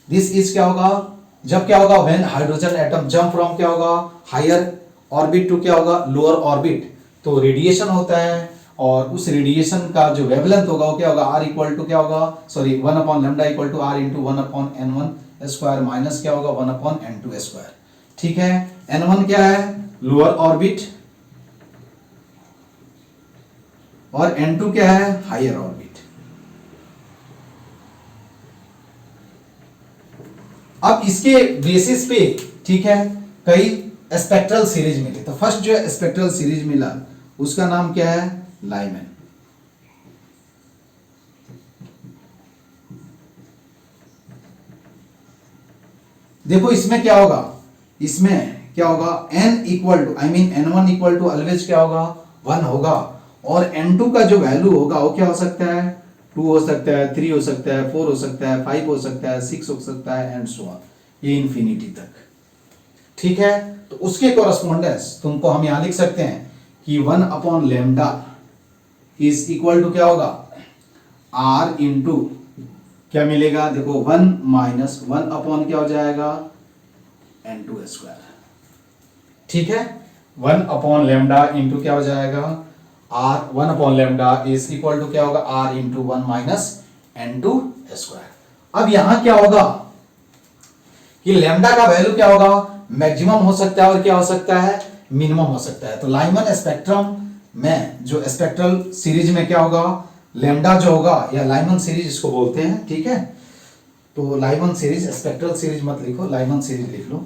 दिस इज क्या होगा, जब क्या होगा, when hydrogen atom jump from क्या होगा, हायर ऑर्बिट टू क्या होगा, लोअर ऑर्बिट, तो रेडिएशन होता है, और उस रेडिएशन का जो वेवलेंथ होगा वो क्या होगा, R इक्वल टू क्या होगा, sorry 1/λ equal to R into 1/N1 square minus क्या होगा, 1/N2 स्क्वायर। ठीक है, N1 क्या है, लोअर ऑर्बिट, और N2 क्या है, हायर ऑर्बिट। अब इसके बेसिस पे, ठीक है, कई स्पेक्ट्रल सीरीज मिली। तो फर्स्ट जो स्पेक्ट्रल सीरीज मिला उसका नाम क्या है, लाइमन। देखो इसमें क्या होगा, n equal to N1 equal to always क्या होगा, 1 होगा, और N2 का जो वैल्यू होगा वो क्या हो सकता है, 2 हो सकता है, 3 हो सकता है, 4 हो सकता है, 5 हो सकता है, 6 हो सकता है, एंड सो ऑन, ये इंफिनिटी तक। ठीक है, तो उसके कोरस्पोंडेंस तुमको हम यहां लिख सकते हैं कि 1/λ इज इक्वल टू क्या होगा, R इंटू क्या मिलेगा, देखो 1 माइनस 1 क्या हो जाएगा, N2 स्क्वायर। ठीक है, 1/λ इंटू क्या हो जाएगा, R 1/λ इज इक्वल टू क्या होगा, R into 1 minus N2 square. अब यहां क्या होगा कि लैम्डा का वैल्यू क्या होगा, मैक्सिमम हो सकता है और क्या हो सकता है, मिनिमम हो सकता है। तो लाइमन स्पेक्ट्रम में जो स्पेक्ट्रल सीरीज में क्या होगा, लैम्डा जो होगा, या लाइमन सीरीज इसको बोलते हैं। ठीक है, तो लाइमन सीरीज, स्पेक्ट्रल सीरीज मत लिखो, लाइमन सीरीज लिख लो।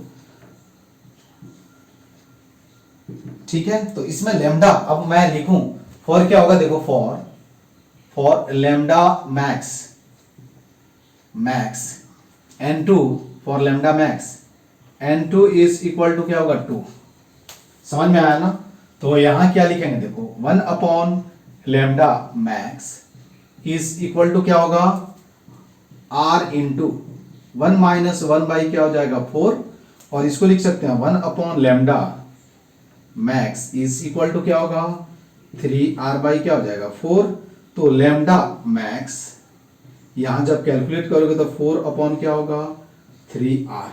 ठीक है, तो इसमें लैम्डा अब मैं लिखूं, फॉर क्या होगा, देखो for lambda max N2, for lambda max N2 is equal to क्या होगा, 2। समझ में आया ना, तो यहां क्या लिखेंगे, देखो 1/λ मैक्स इज इक्वल टू क्या होगा, R इंटू 1 माइनस 1 बाई क्या हो जाएगा, 4, और इसको लिख सकते हैं 1/λ मैक्स इज इक्वल टू क्या होगा, 3R बाई क्या हो जाएगा, 4। तो लैम्डा मैक्स यहां जब कैलकुलेट करोगे तो 4 क्या होगा, 3R,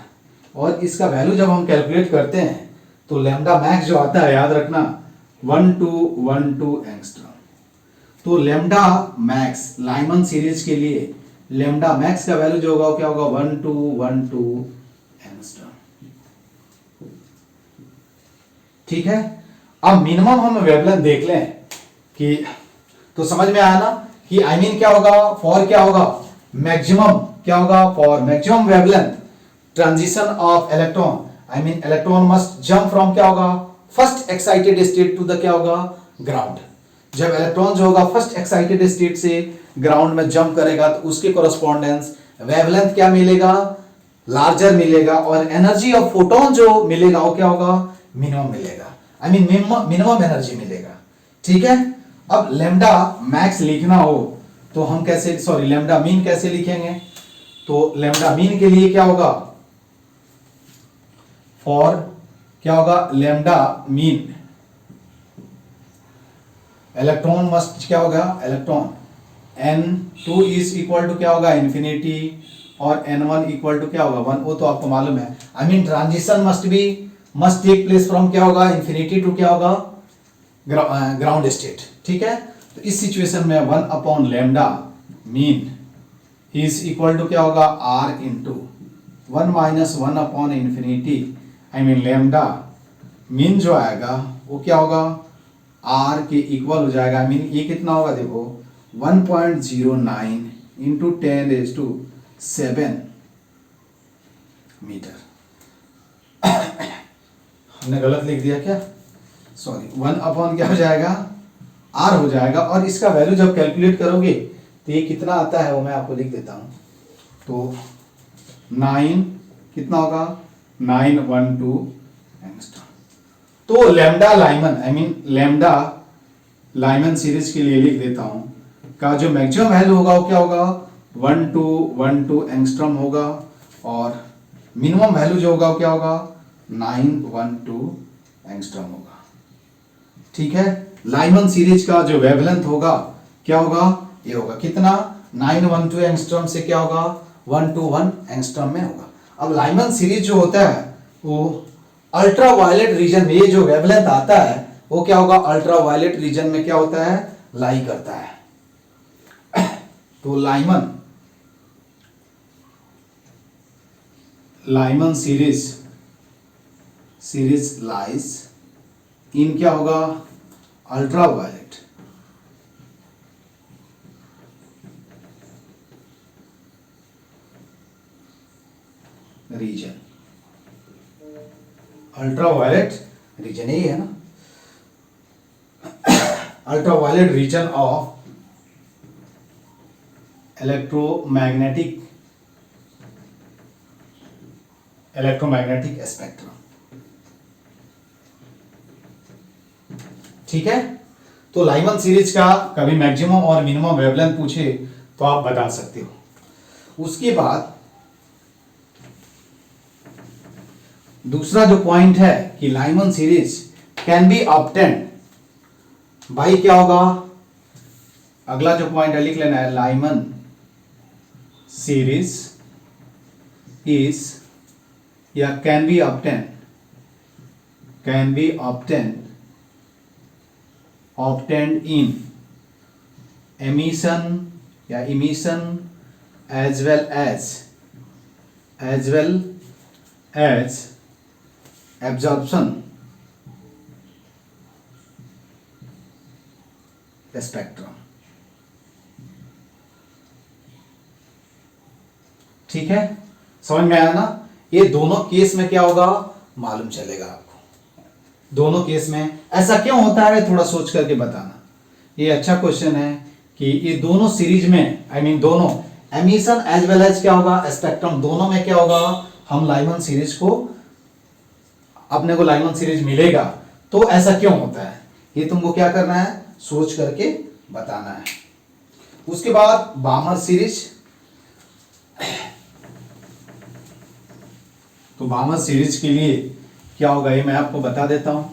और इसका वैल्यू जब हम कैलकुलेट करते हैं तो लैम्डा मैक्स जो आता है, याद रखना 1212 एंगस्ट्रॉम। तो लैम्डा मैक्स लाइमन सीरीज के लिए लैम्डा मैक्स का वैल्यू जो होगा वो क्या होगा, 1212 एंगस्ट्रॉम। ठीक है, अब मिनिमम हम वेवलेंथ देख लें कि, तो समझ में आया ना कि क्या होगा, फॉर क्या होगा, मैक्सिमम क्या होगा, for maximum wavelength transition of electron, electron must jump from क्या होगा, first excited state to the क्या होगा, ग्राउंड। जब इलेक्ट्रॉन जो होगा फर्स्ट एक्साइटेड स्टेट से ग्राउंड में जंप करेगा तो उसके कोरस्पॉन्डेंस वेवलेंथ क्या मिलेगा, लार्जर मिलेगा, और एनर्जी ऑफ फोटोन जो मिलेगा वो क्या होगा, मिनिमम मिलेगा, मिनिमम एनर्जी मिलेगा। ठीक है, अब लैम्डा मैक्स लिखना हो तो हम कैसे, सॉरी, लैम्डा मीन कैसे लिखेंगे? तो लैम्डा मीन के लिए क्या होगा? फॉर क्या होगा? लैम्डा मीन इलेक्ट्रॉन मस्ट क्या होगा? Electron n2 is equal to क्या होगा? इन्फिनिटी, और n1 इक्वल टू क्या होगा? 1। वो तो आपको मालूम है। I mean transition must take place from क्या होगा? इन्फिनिटी टू क्या होगा? Ground state. ठीक है, तो इस सिचुएशन में 1 upon lambda mean is equal to क्या होगा? r into 1 minus 1 upon infinity, I mean lambda mean जो आएगा वो क्या होगा? r के इक्वल हो जाएगा। आई मीन ये कितना होगा? देखो 1.09 इंटू 10⁻7 मीटर। हमने गलत लिख दिया क्या? सॉरी, 1 अपॉन क्या हो जाएगा? r हो जाएगा, और इसका वैल्यू जब कैलकुलेट करोगे तो ये कितना आता है वो मैं आपको लिख देता हूँ। तो 9 कितना होगा? 912 एंगस्ट्रॉम। तो लैम्डा लाइमन, आई मीन लैम्डा लाइमन सीरीज के लिए लिख देता हूँ, का जो मैक्सिमम वैल्यू होगा वो क्या होगा? 1212 एंगस्ट्रॉम होगा, और मिनिमम वैल्यू जो होगा वो क्या होगा? 912 एंगस्ट्रॉम होगा। ठीक है, लाइमन सीरीज का जो वेवलेंथ होगा क्या होगा? ये होगा कितना? 912 एंगस्ट्रॉम से क्या होगा? 121 एंगस्ट्रॉम में होगा। अब लाइमन सीरीज जो होता है वो अल्ट्रा वायलेट रीजन में, ये जो वेवलेंथ आता है वो क्या होगा? अल्ट्रा वायलेट रीजन में क्या होता है? लाई करता है। तो लाइमन सीरीज लाइज इन क्या होगा? Ultraviolet region. Ultraviolet region यही है ना? Ultraviolet region of electromagnetic spectrum. ठीक है, तो लाइमन सीरीज का कभी मैक्सिमम और मिनिमम वेवलेंथ पूछे तो आप बता सकते हो। उसके बाद दूसरा जो पॉइंट है कि Lyman series can be obtained by क्या होगा? अगला जो पॉइंट है लिख लेना है, लाइमन सीरीज इज या can be obtained in emission as well as absorption spectrum। ठीक है, समझ में आया ना? ये दोनों केस में क्या होगा मालूम चलेगा आपको। दोनों केस में ऐसा क्यों होता है थोड़ा सोच करके बताना। ये अच्छा क्वेश्चन है कि ये दोनों सीरीज में, आई मीन दोनों एमिशन एज वेल एज क्या होगा स्पेक्ट्रम, दोनों में क्या होगा हम लाइमन सीरीज को, अपने को लाइमन सीरीज मिलेगा। तो ऐसा क्यों होता है ये तुमको क्या करना है सोच करके बताना है। उसके बाद बामर सीरीज, तो बामर सीरीज के लिए क्या होगा ये मैं आपको बता देता हूं।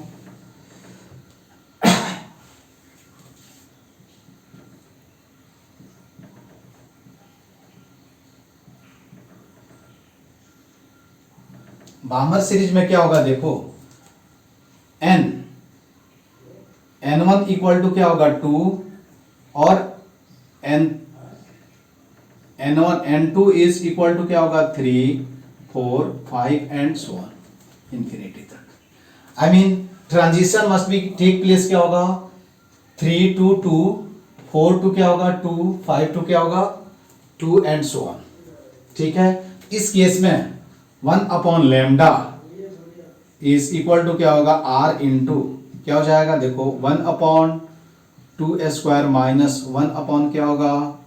बामर सीरीज में क्या होगा देखो, n1 इक्वल टू क्या होगा 2 और n1 n2 is equal to क्या होगा 3 4 5 एंड सो ऑन इंफिनिटी तक। I mean transition must be take place क्या होगा 3 to 2, 4 to क्या होगा 2, 5 to क्या होगा 2 एंड सो ऑन। ठीक है, इस केस में 1 upon lambda is equal to क्या होगा r इंटू क्या हो जाएगा देखो 1 अपॉन 2 स्क्वायर माइनस 1 अपॉन क्या होगा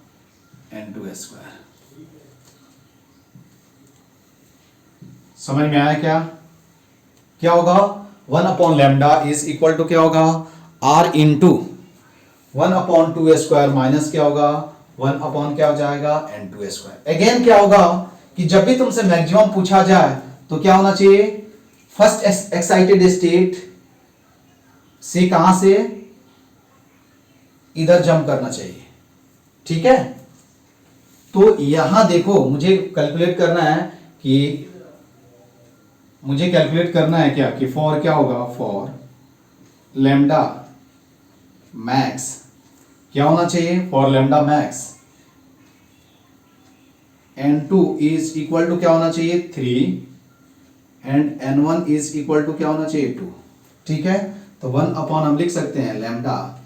n2 स्क्वायर। समझ में आया क्या? क्या होगा 1 upon lambda is equal to क्या होगा r into 1 upon 2 square minus क्या होगा 1 अपॉन क्या हो जाएगा n2 स्क्वायर। अगेन क्या होगा कि जब भी तुमसे मैक्सिमम पूछा जाए तो क्या होना चाहिए, फर्स्ट एक्साइटेड स्टेट से कहां से इधर जंप करना चाहिए, ठीक है। तो यहां देखो मुझे कैलकुलेट करना है कि मुझे कैलकुलेट करना है क्या कि फॉर क्या होगा, फॉर लैम्डा मैक्स क्या होना चाहिए, for lambda max n2 is equal to क्या होना चाहिए 3 and n1 is equal to क्या होना चाहिए 2, ठीक है। तो 1 अपॉन हम लिख सकते हैं lambda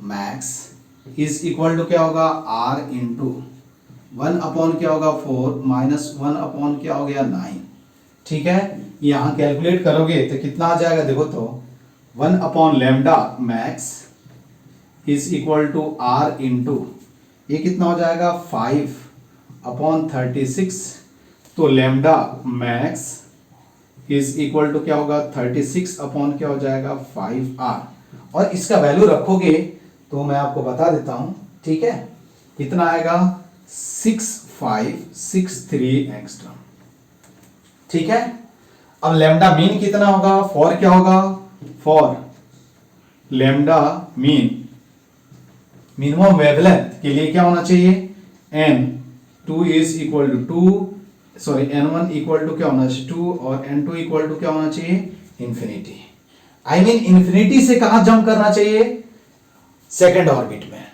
max is equal to क्या होगा r इंटू 1 अपॉन क्या होगा 4 माइनस 1 अपॉन क्या हो गया 9, ठीक है। यहां कैलकुलेट करोगे तो कितना आ जाएगा, देखो तो 1 upon lambda max is equal to r into ये कितना हो जाएगा 5 अपॉन 36, तो lambda max is equal to क्या होगा 36 अपॉन क्या हो जाएगा 5r, और इसका वैल्यू रखोगे तो मैं आपको बता देता हूं, ठीक है। कितना आएगा 6563 एंगस्ट्रॉम, ठीक है। अब लैम्डा मीन कितना होगा, फॉर क्या होगा, for lambda mean minimum wavelength के लिए क्या होना चाहिए, n2 is equal to 2 sorry n1 equal to क्या होना चाहिए 2 और n2 इक्वल टू क्या होना चाहिए इंफिनिटी। आई मीन इंफिनिटी से कहां जंप करना चाहिए, सेकंड ऑर्बिट में।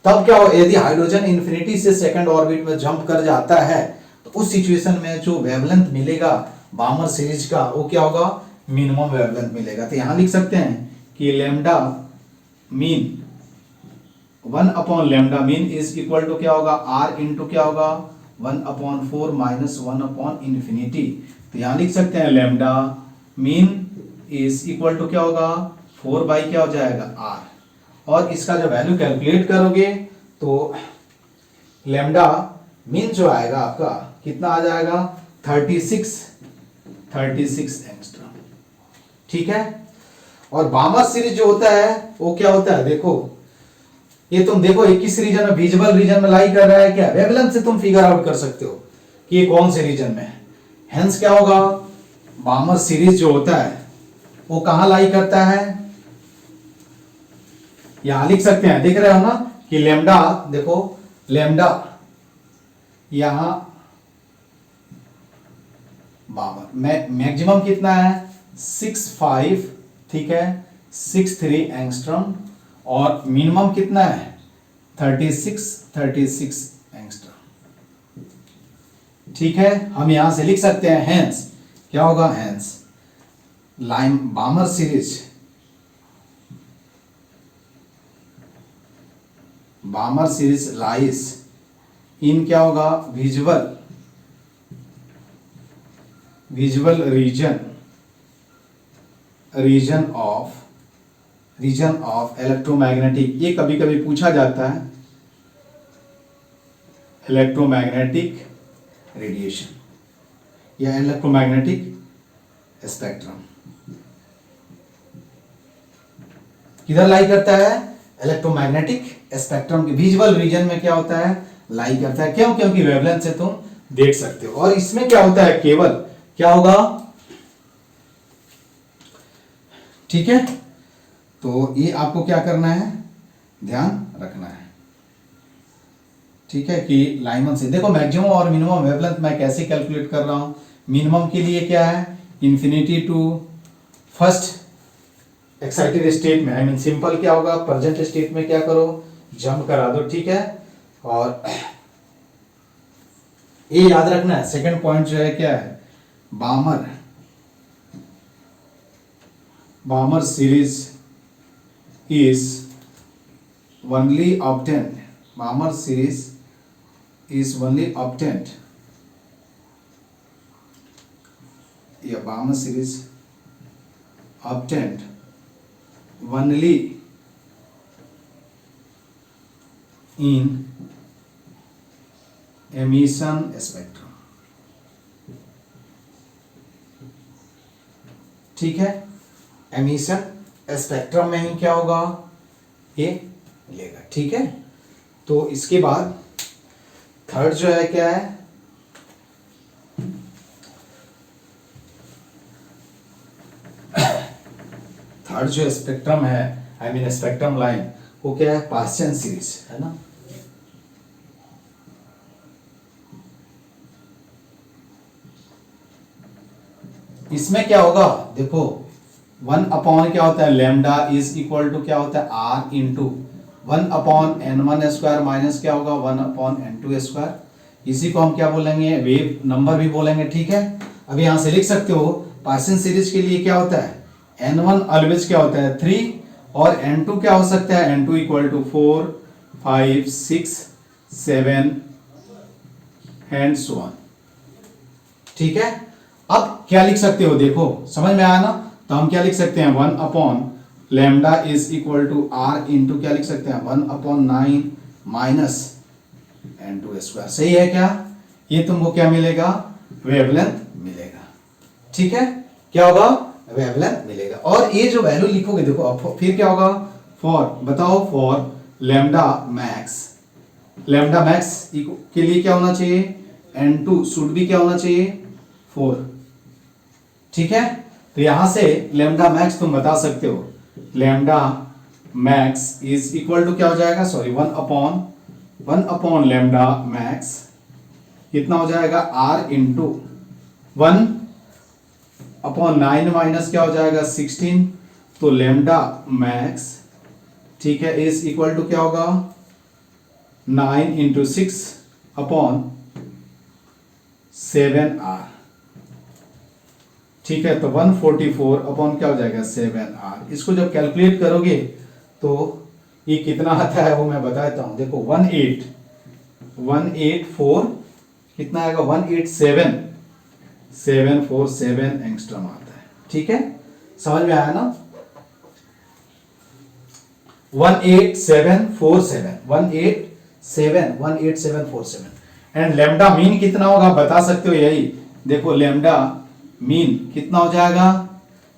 तब क्या हो, यदि हाइड्रोजन इंफिनिटी से सेकंड ऑर्बिट में जंप कर जाता है तो उस सिचुएशन में जो वेवलेंथ मिलेगा बामर सीरीज का वो क्या होगा, मिनिमम वेवलेंथ मिलेगा। तो यहां लिख सकते हैं कि lambda mean 1 upon lambda mean is equal to क्या होगा r इंटू क्या होगा 1 अपॉन 4 माइनस 1 अपॉन इंफिनिटी। तो यहां लिख सकते हैं lambda mean is equal to क्या होगा 4 बाई क्या हो जाएगा r, और इसका जो वैल्यू कैलकुलेट करोगे तो लैम्डा मीन जो आएगा आपका कितना आ जाएगा 36 एंगस्ट्रॉम, ठीक है। और बामर सीरीज जो होता है वो क्या होता है, देखो ये तुम देखो 21 रीजन में विजिबल रीजन में लाई कर रहा है क्या, वेवलेंथ से तुम फिगर आउट कर सकते हो कि ये कौन से रीजन में है। हेंस क्या होगा, बामर सीरीज जो होता है वो कहां लाई करता है, यहां लिख सकते हैं, देख रहे हो ना कि लैम्डा, देखो लैम्डा यहां बामर मैक्सिमम कितना है 65, ठीक है 63 एंगस्ट्रॉम, और मिनिमम कितना है 36 एंगस्ट्रॉम, ठीक है। हम यहां से लिख सकते हैं हेंस क्या होगा, हेंस लाइम बामर सीरीज लाइस इन क्या होगा विजुअल रीजन ऑफ इलेक्ट्रोमैग्नेटिक, ये कभी कभी पूछा जाता है इलेक्ट्रोमैग्नेटिक रेडिएशन या इलेक्ट्रोमैग्नेटिक स्पेक्ट्रम किधर लाई करता है, इलेक्ट्रोमैग्नेटिक स्पेक्ट्रम के विजुअल रीजन में क्या होता है लाई करता है, क्यों, क्योंकि वेवलेंथ से तुम देख सकते हो। और इसमें क्या होता है, केवल क्या होगा, ठीक है। तो ये आपको क्या करना है, ध्यान रखना है, ठीक है। कि लाइमन से देखो मैक्सिमम और मिनिमम वेवलेंथ मैं कैसे कैलकुलेट कर रहा हूं, मिनिमम के लिए क्या है infinity to first excited state में, आई मीन सिंपल क्या होगा प्रेजेंट स्टेट में क्या करो जंप करा दो, ठीक है। और ये याद रखना है, सेकंड पॉइंट जो है क्या है, बामर series is only obtained, Balmer series is only obtained, yeah, Balmer series obtained only in emission spectrum, ठीक है। एमिशन स्पेक्ट्रम में ही क्या होगा ये मिलेगा, ठीक है। तो इसके बाद थर्ड जो है क्या है, थर्ड जो स्पेक्ट्रम है, आई मीन स्पेक्ट्रम लाइन, वो क्या है, पास्चन सीरीज है ना। इसमें क्या होगा देखो, 1 अपॉन क्या होता है लेमडा इज इक्वल टू क्या होता है आर इंटू 1/n1² माइनस क्या होगा 1/n2²। इसी को हम क्या बोलेंगे, वेव नंबर भी बोलेंगे, ठीक है। अब यहां से लिख सकते हो पास्चन सीरीज के लिए क्या होता है, n1 ऑलवेज क्या होता है 3 और n2 क्या हो सकता है, n2 equal to 4 5 6 7 and so on, ठीक है। अब क्या लिख सकते हो, देखो समझ में आया ना। तो हम क्या लिख सकते हैं 1/λ is equal to R into क्या लिख सकते हैं 1/9 माइनस n2²। सही है क्या, ये तुमको क्या मिलेगा, वेवलेंथ मिलेगा, ठीक है। क्या होगा, वेवलेंथ मिलेगा। और ये जो वैल्यू लिखोगे देखो, अब फिर क्या होगा, फॉर बताओ for lambda max, lambda max के लिए क्या होना चाहिए, n2 शुड भी क्या होना चाहिए 4, ठीक है। तो यहां से लैम्डा मैक्स तुम बता सकते हो, lambda max is equal to क्या हो जाएगा, सॉरी 1/1 लैम्डा मैक्स कितना हो जाएगा r इंटू 1/9 माइनस क्या हो जाएगा 16। तो लैम्डा मैक्स ठीक है इज इक्वल टू क्या होगा 9 इंटू 6/7r, ठीक है। तो 144 अपॉन क्या हो जाएगा 7r। इसको जब कैलकुलेट करोगे तो ये कितना आता है वो मैं बताता हूं, देखो 184 कितना आएगा 187 एंगस्ट्रॉम आता है, ठीक है। समझ में आया ना, 18747 एंड लेमडा मीन कितना होगा बता सकते हो, यही देखो लेमडा मीन कितना हो जाएगा,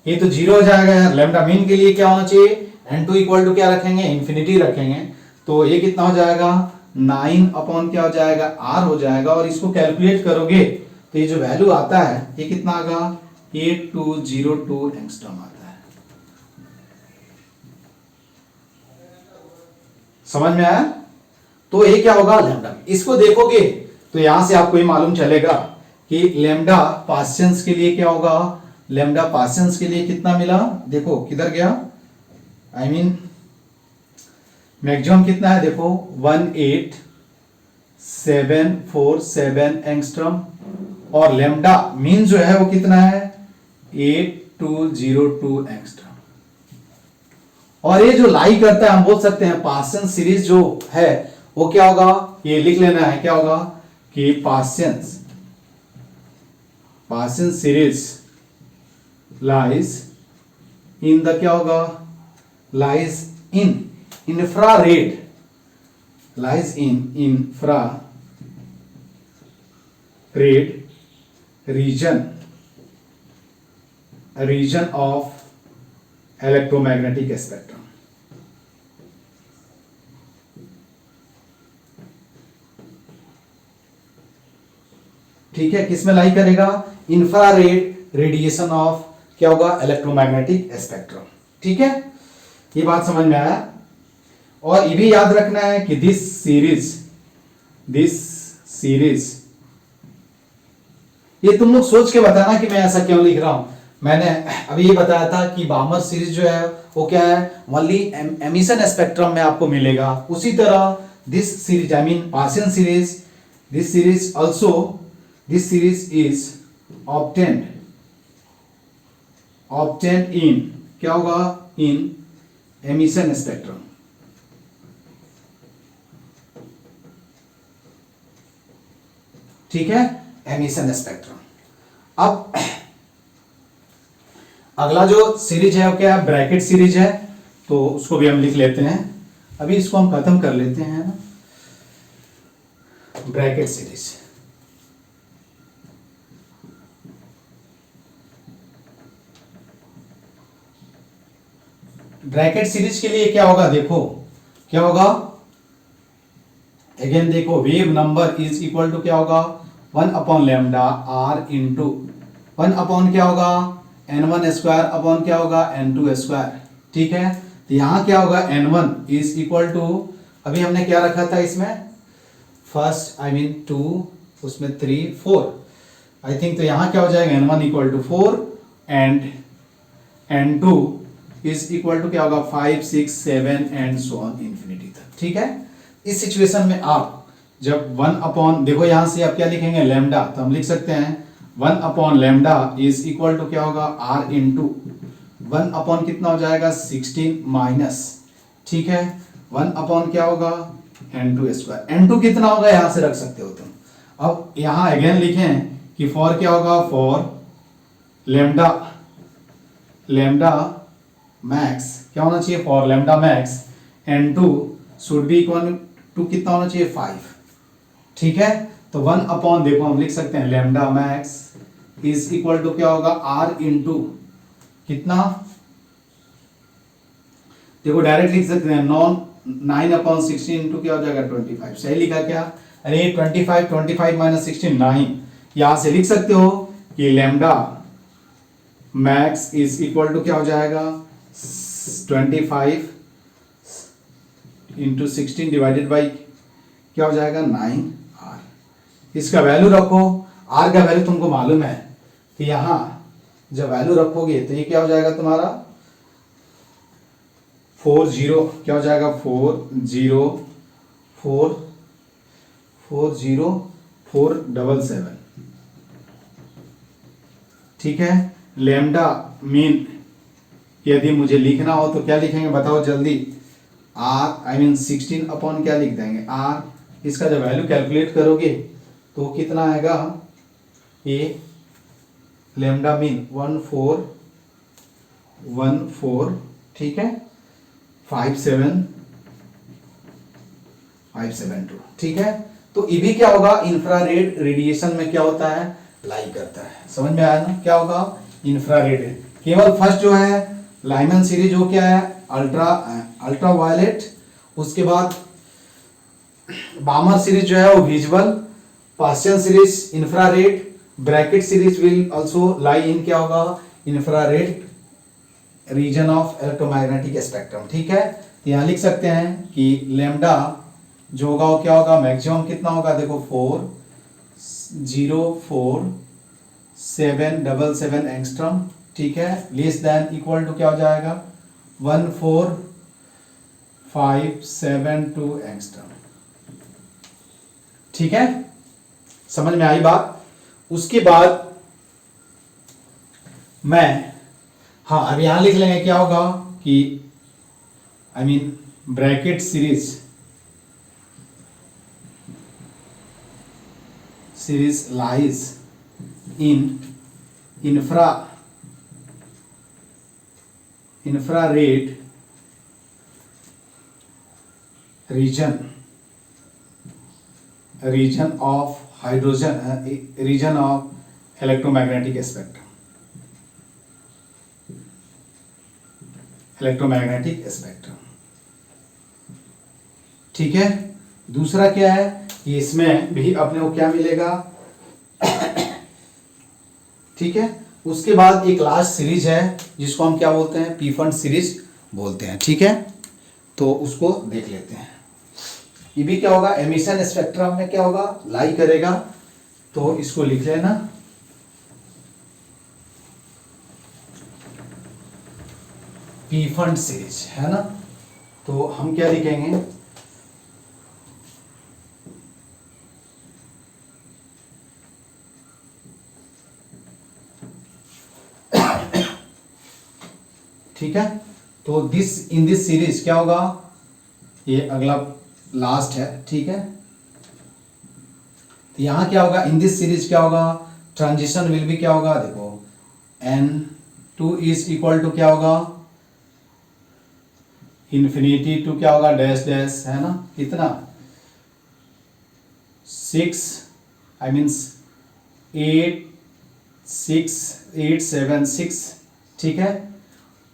ये तो 0 हो जाएगा यार। लेमडा मीन के लिए क्या होना चाहिए, n2 इक्वल टू क्या रखेंगे, इंफिनिटी रखेंगे। तो ये कितना हो जाएगा 9 अपॉन क्या हो जाएगा r हो जाएगा। और इसको कैलकुलेट करोगे तो ये जो वैल्यू आता है ये कितना आएगा 8202 एंगस्ट्रॉम आता है। समझ में आया। तो ये क्या होगा लैम्डा, इसको देखोगे तो यहां से आपको ये मालूम चलेगा कि लैम्डा पास्चन्स के लिए क्या होगा, लैम्डा पास्चन्स के लिए कितना मिला, देखो किधर गया, आई मीन मैक्सिमम कितना है देखो 18747 एंगस्ट्रॉम और लैम्डा मीन जो है वो कितना है 8202 एंगस्ट्रॉम। और ये जो लाई करता है हम बोल सकते हैं पास्चन सीरीज जो है वो क्या होगा, ये लिख लेना है क्या होगा कि Paschen series lies in the क्या होगा, lies in infrared, lies in infrared region of electromagnetic spectrum. ठीक है, किसमें लाई करेगा, इंफ्रारेड रेडिएशन ऑफ क्या होगा इलेक्ट्रोमैग्नेटिक स्पेक्ट्रम, ठीक है। ये बात समझ में आया। और ये भी याद रखना है कि दिस सीरीज ये तुम लोग सोच के बताना कि मैं ऐसा क्यों लिख रहा हूं। मैंने अभी ये बताया था कि बामर सीरीज जो है वो क्या है, ओनली एमिशन स्पेक्ट्रम में आपको मिलेगा। उसी तरह this series I mean Paschen series, this series also this series is obtained इन क्या होगा, इन एमिशन स्पेक्ट्रम, ठीक है, एमिशन स्पेक्ट्रम। अब अगला जो सीरीज है वो क्या है, ब्रैकेट सीरीज है। तो उसको भी हम लिख लेते हैं, अभी इसको हम खत्म कर लेते हैं ना, ब्रैकेट सीरीज। ब्रैकेट सीरीज के लिए क्या होगा, देखो क्या होगा अगेन देखो wave number is equal to क्या होगा 1/लैम्डा आर इंटू 1 क्या होगा n1 स्क्वायर अपॉन क्या होगा n2 स्क्वायर। ठीक है, तो यहाँ क्या होगा n1 इज इक्वल टू, अभी हमने क्या रखा था इसमें फर्स्ट आई मीन 2 उसमें 3 4 आई थिंक, तो यहाँ क्या हो जाएगा n1 equal to 4 and n2 is equal to क्या होगा 5 6 7 एंड सो ऑन इंफिनिटी तक। ठीक है, इस सिचुएशन में आप जब 1 देखो यहाँ से आप क्या लिखेंगे लैम्डा, तो हम लिख सकते हैं 1/लैम्डा इज इक्वल टू क्या होगा r इंटू 1 कितना हो जाएगा 16 माइनस, ठीक है 1 क्या होगा n2 स्क्वायर। n2 कितना होगा यहां से रख सकते हो तुम। अब यहां अगेन लिखें कि फॉर क्या होगा फॉर लैम्डा मैक्स क्या होना चाहिए for lambda max n2 should be equal to कितना होना चाहिए 5। ठीक है, तो 1 देखो हम लिख सकते हैं lambda max is equal to क्या होगा r इंटू कितना, देखो डायरेक्ट लिख सकते हैं 9/16 इंटू क्या हो जाएगा 25। सही लिखा क्या, अरे 25 माइनस 16 9, यहां से लिख सकते हो कि lambda max is equal to क्या हो जाएगा 25 इंटू 16 डिवाइडेड बाई क्या हो जाएगा 9r। इसका वैल्यू रखो, r का वैल्यू तुमको मालूम है, तो यहां जब वैल्यू रखोगे तो ये क्या हो जाएगा तुम्हारा 40 क्या हो जाएगा 404 ठीक है, लैम्डा मीन यदि मुझे लिखना हो तो क्या लिखेंगे बताओ जल्दी, r आई मीन 16 क्या लिख देंगे r। इसका जब वैल्यू कैलकुलेट करोगे तो कितना आएगा, ये लैम्डा मीन 1414 ठीक है 57572 ठीक है। तो ये भी क्या होगा इंफ्रारेड रेडिएशन में क्या होता है लाई करता है, समझ में आया ना क्या होगा इंफ्रारेड। केवल फर्स्ट जो है लाइमन सीरीज वो क्या है अल्ट्रा वायलेट, उसके बाद बामर सीरीज जो है वो visual, Paschen series infrared, Brackett series will also lie in क्या होगा infrared region of electromagnetic spectrum. ठीक है, तो यहाँ लिख सकते हैं कि लैम्डा जो होगा वो क्या होगा मैक्सिमम कितना होगा, देखो 404,777 एंगस्ट्रॉम। ठीक है, लेस देन इक्वल टू क्या हो जाएगा 14572 एंगस्ट्रॉम। ठीक है, समझ में आई बात। उसके बाद मैं हाँ अब यहां लिख लेंगे क्या होगा कि I mean Brackett series lies in infrared region of hydrogen region of electromagnetic spectrum। ठीक है, दूसरा क्या है कि इसमें भी अपने को क्या मिलेगा ठीक है। उसके बाद एक लास्ट सीरीज है जिसको हम क्या बोलते हैं पीफंड सीरीज बोलते हैं। ठीक है, तो उसको देख लेते हैं। ये भी क्या होगा एमिशन स्पेक्ट्रम में क्या होगा लाई करेगा, तो इसको लिख लेना पीफंड सीरीज है ना। तो हम क्या लिखेंगे ठीक है, तो इन दिस सीरीज क्या होगा, ये अगला लास्ट है। ठीक है, तो यहां क्या होगा इन दिस सीरीज क्या होगा ट्रांजिशन विल भी क्या होगा, देखो n2 इज इक्वल टू क्या होगा इंफिनिटी टू क्या होगा डैश डैश है ना, कितना 6 आई मीन्स 867 ठीक है,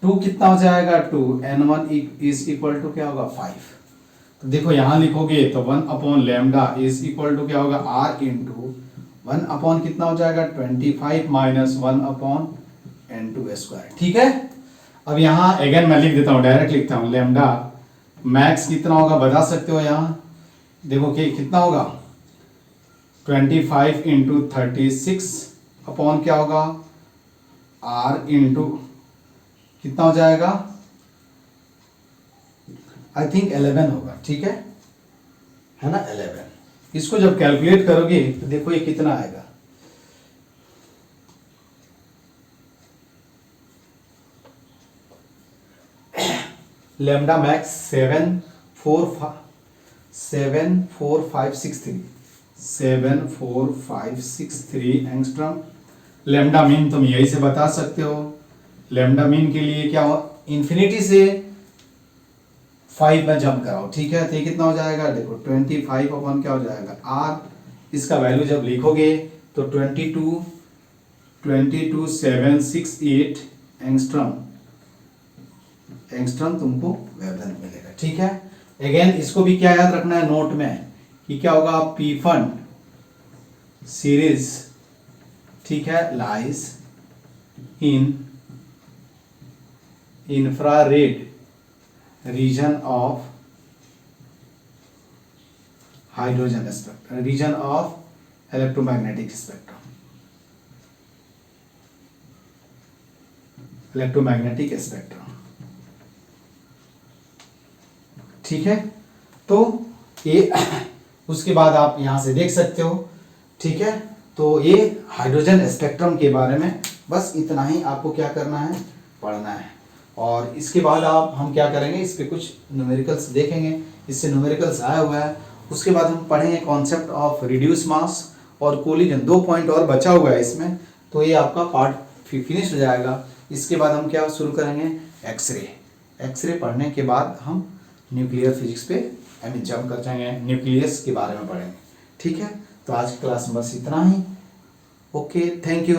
2 कितना हो जाएगा 2 n1 इज इक्वल टू क्या होगा 5। तो देखो यहाँ लिखोगे तो 1/λ इज इक्वल टू क्या होगा आर इंटू 1 कितना हो जाएगा 25 माइनस 1/n² ठीक है। अब यहाँ अगेन मैं लिख देता हूँ, डायरेक्ट लिखता हूँ लैम्डा मैक्स कितना होगा बता सकते हो। यहाँ देखो कि कितना होगा 25 इंटू 36 अपॉन क्या होगा आर इंटू कितना हो जाएगा आई थिंक 11 होगा, ठीक है ना 11। इसको जब कैलकुलेट करोगे तो देखो ये कितना आएगा, lambda max 74563 angstrom. Lambda mean तुम यही से बता सकते हो, लैम्डा मीन के लिए क्या हो इन्फिनिटी से 5 में जंप कराओ, ठीक है। तो ये कितना हो जाएगा देखो 25 अपॉन क्या हो जाएगा आर, इसका वैल्यू जब लिखोगे तो 22768 एंगस्ट्रॉम तुमको वेवलेंथ मिलेगा, ठीक है। अगेन इसको भी क्या याद रखना है नोट में कि क्या होगा पी फंड सीरीज, ठीक है, lies in infrared region of hydrogen spectrum, region of electromagnetic spectrum, electromagnetic spectrum, ठीक है। तो ये उसके बाद आप यहां से देख सकते हो, ठीक है। तो ये हाइड्रोजन स्पेक्ट्रम के बारे में बस इतना ही आपको क्या करना है पढ़ना है। और इसके बाद हम क्या करेंगे इस पे कुछ न्यूमेरिकल्स देखेंगे, इससे न्यूमेरिकल्स आया हुआ है। उसके बाद हम पढ़ेंगे कॉन्सेप्ट ऑफ रिड्यूस मास और कोलिजन, 2 पॉइंट और बचा हुआ है इसमें, तो ये आपका पार्ट फिनिश हो जाएगा। इसके बाद हम क्या शुरू करेंगे एक्सरे, एक्सरे पढ़ने के बाद हम न्यूक्लियर फिजिक्स पे जंप कर जाएंगे, न्यूक्लियस के बारे में पढ़ेंगे, ठीक है। तो आज की क्लास में बस इतना ही, ओके, थैंक यू।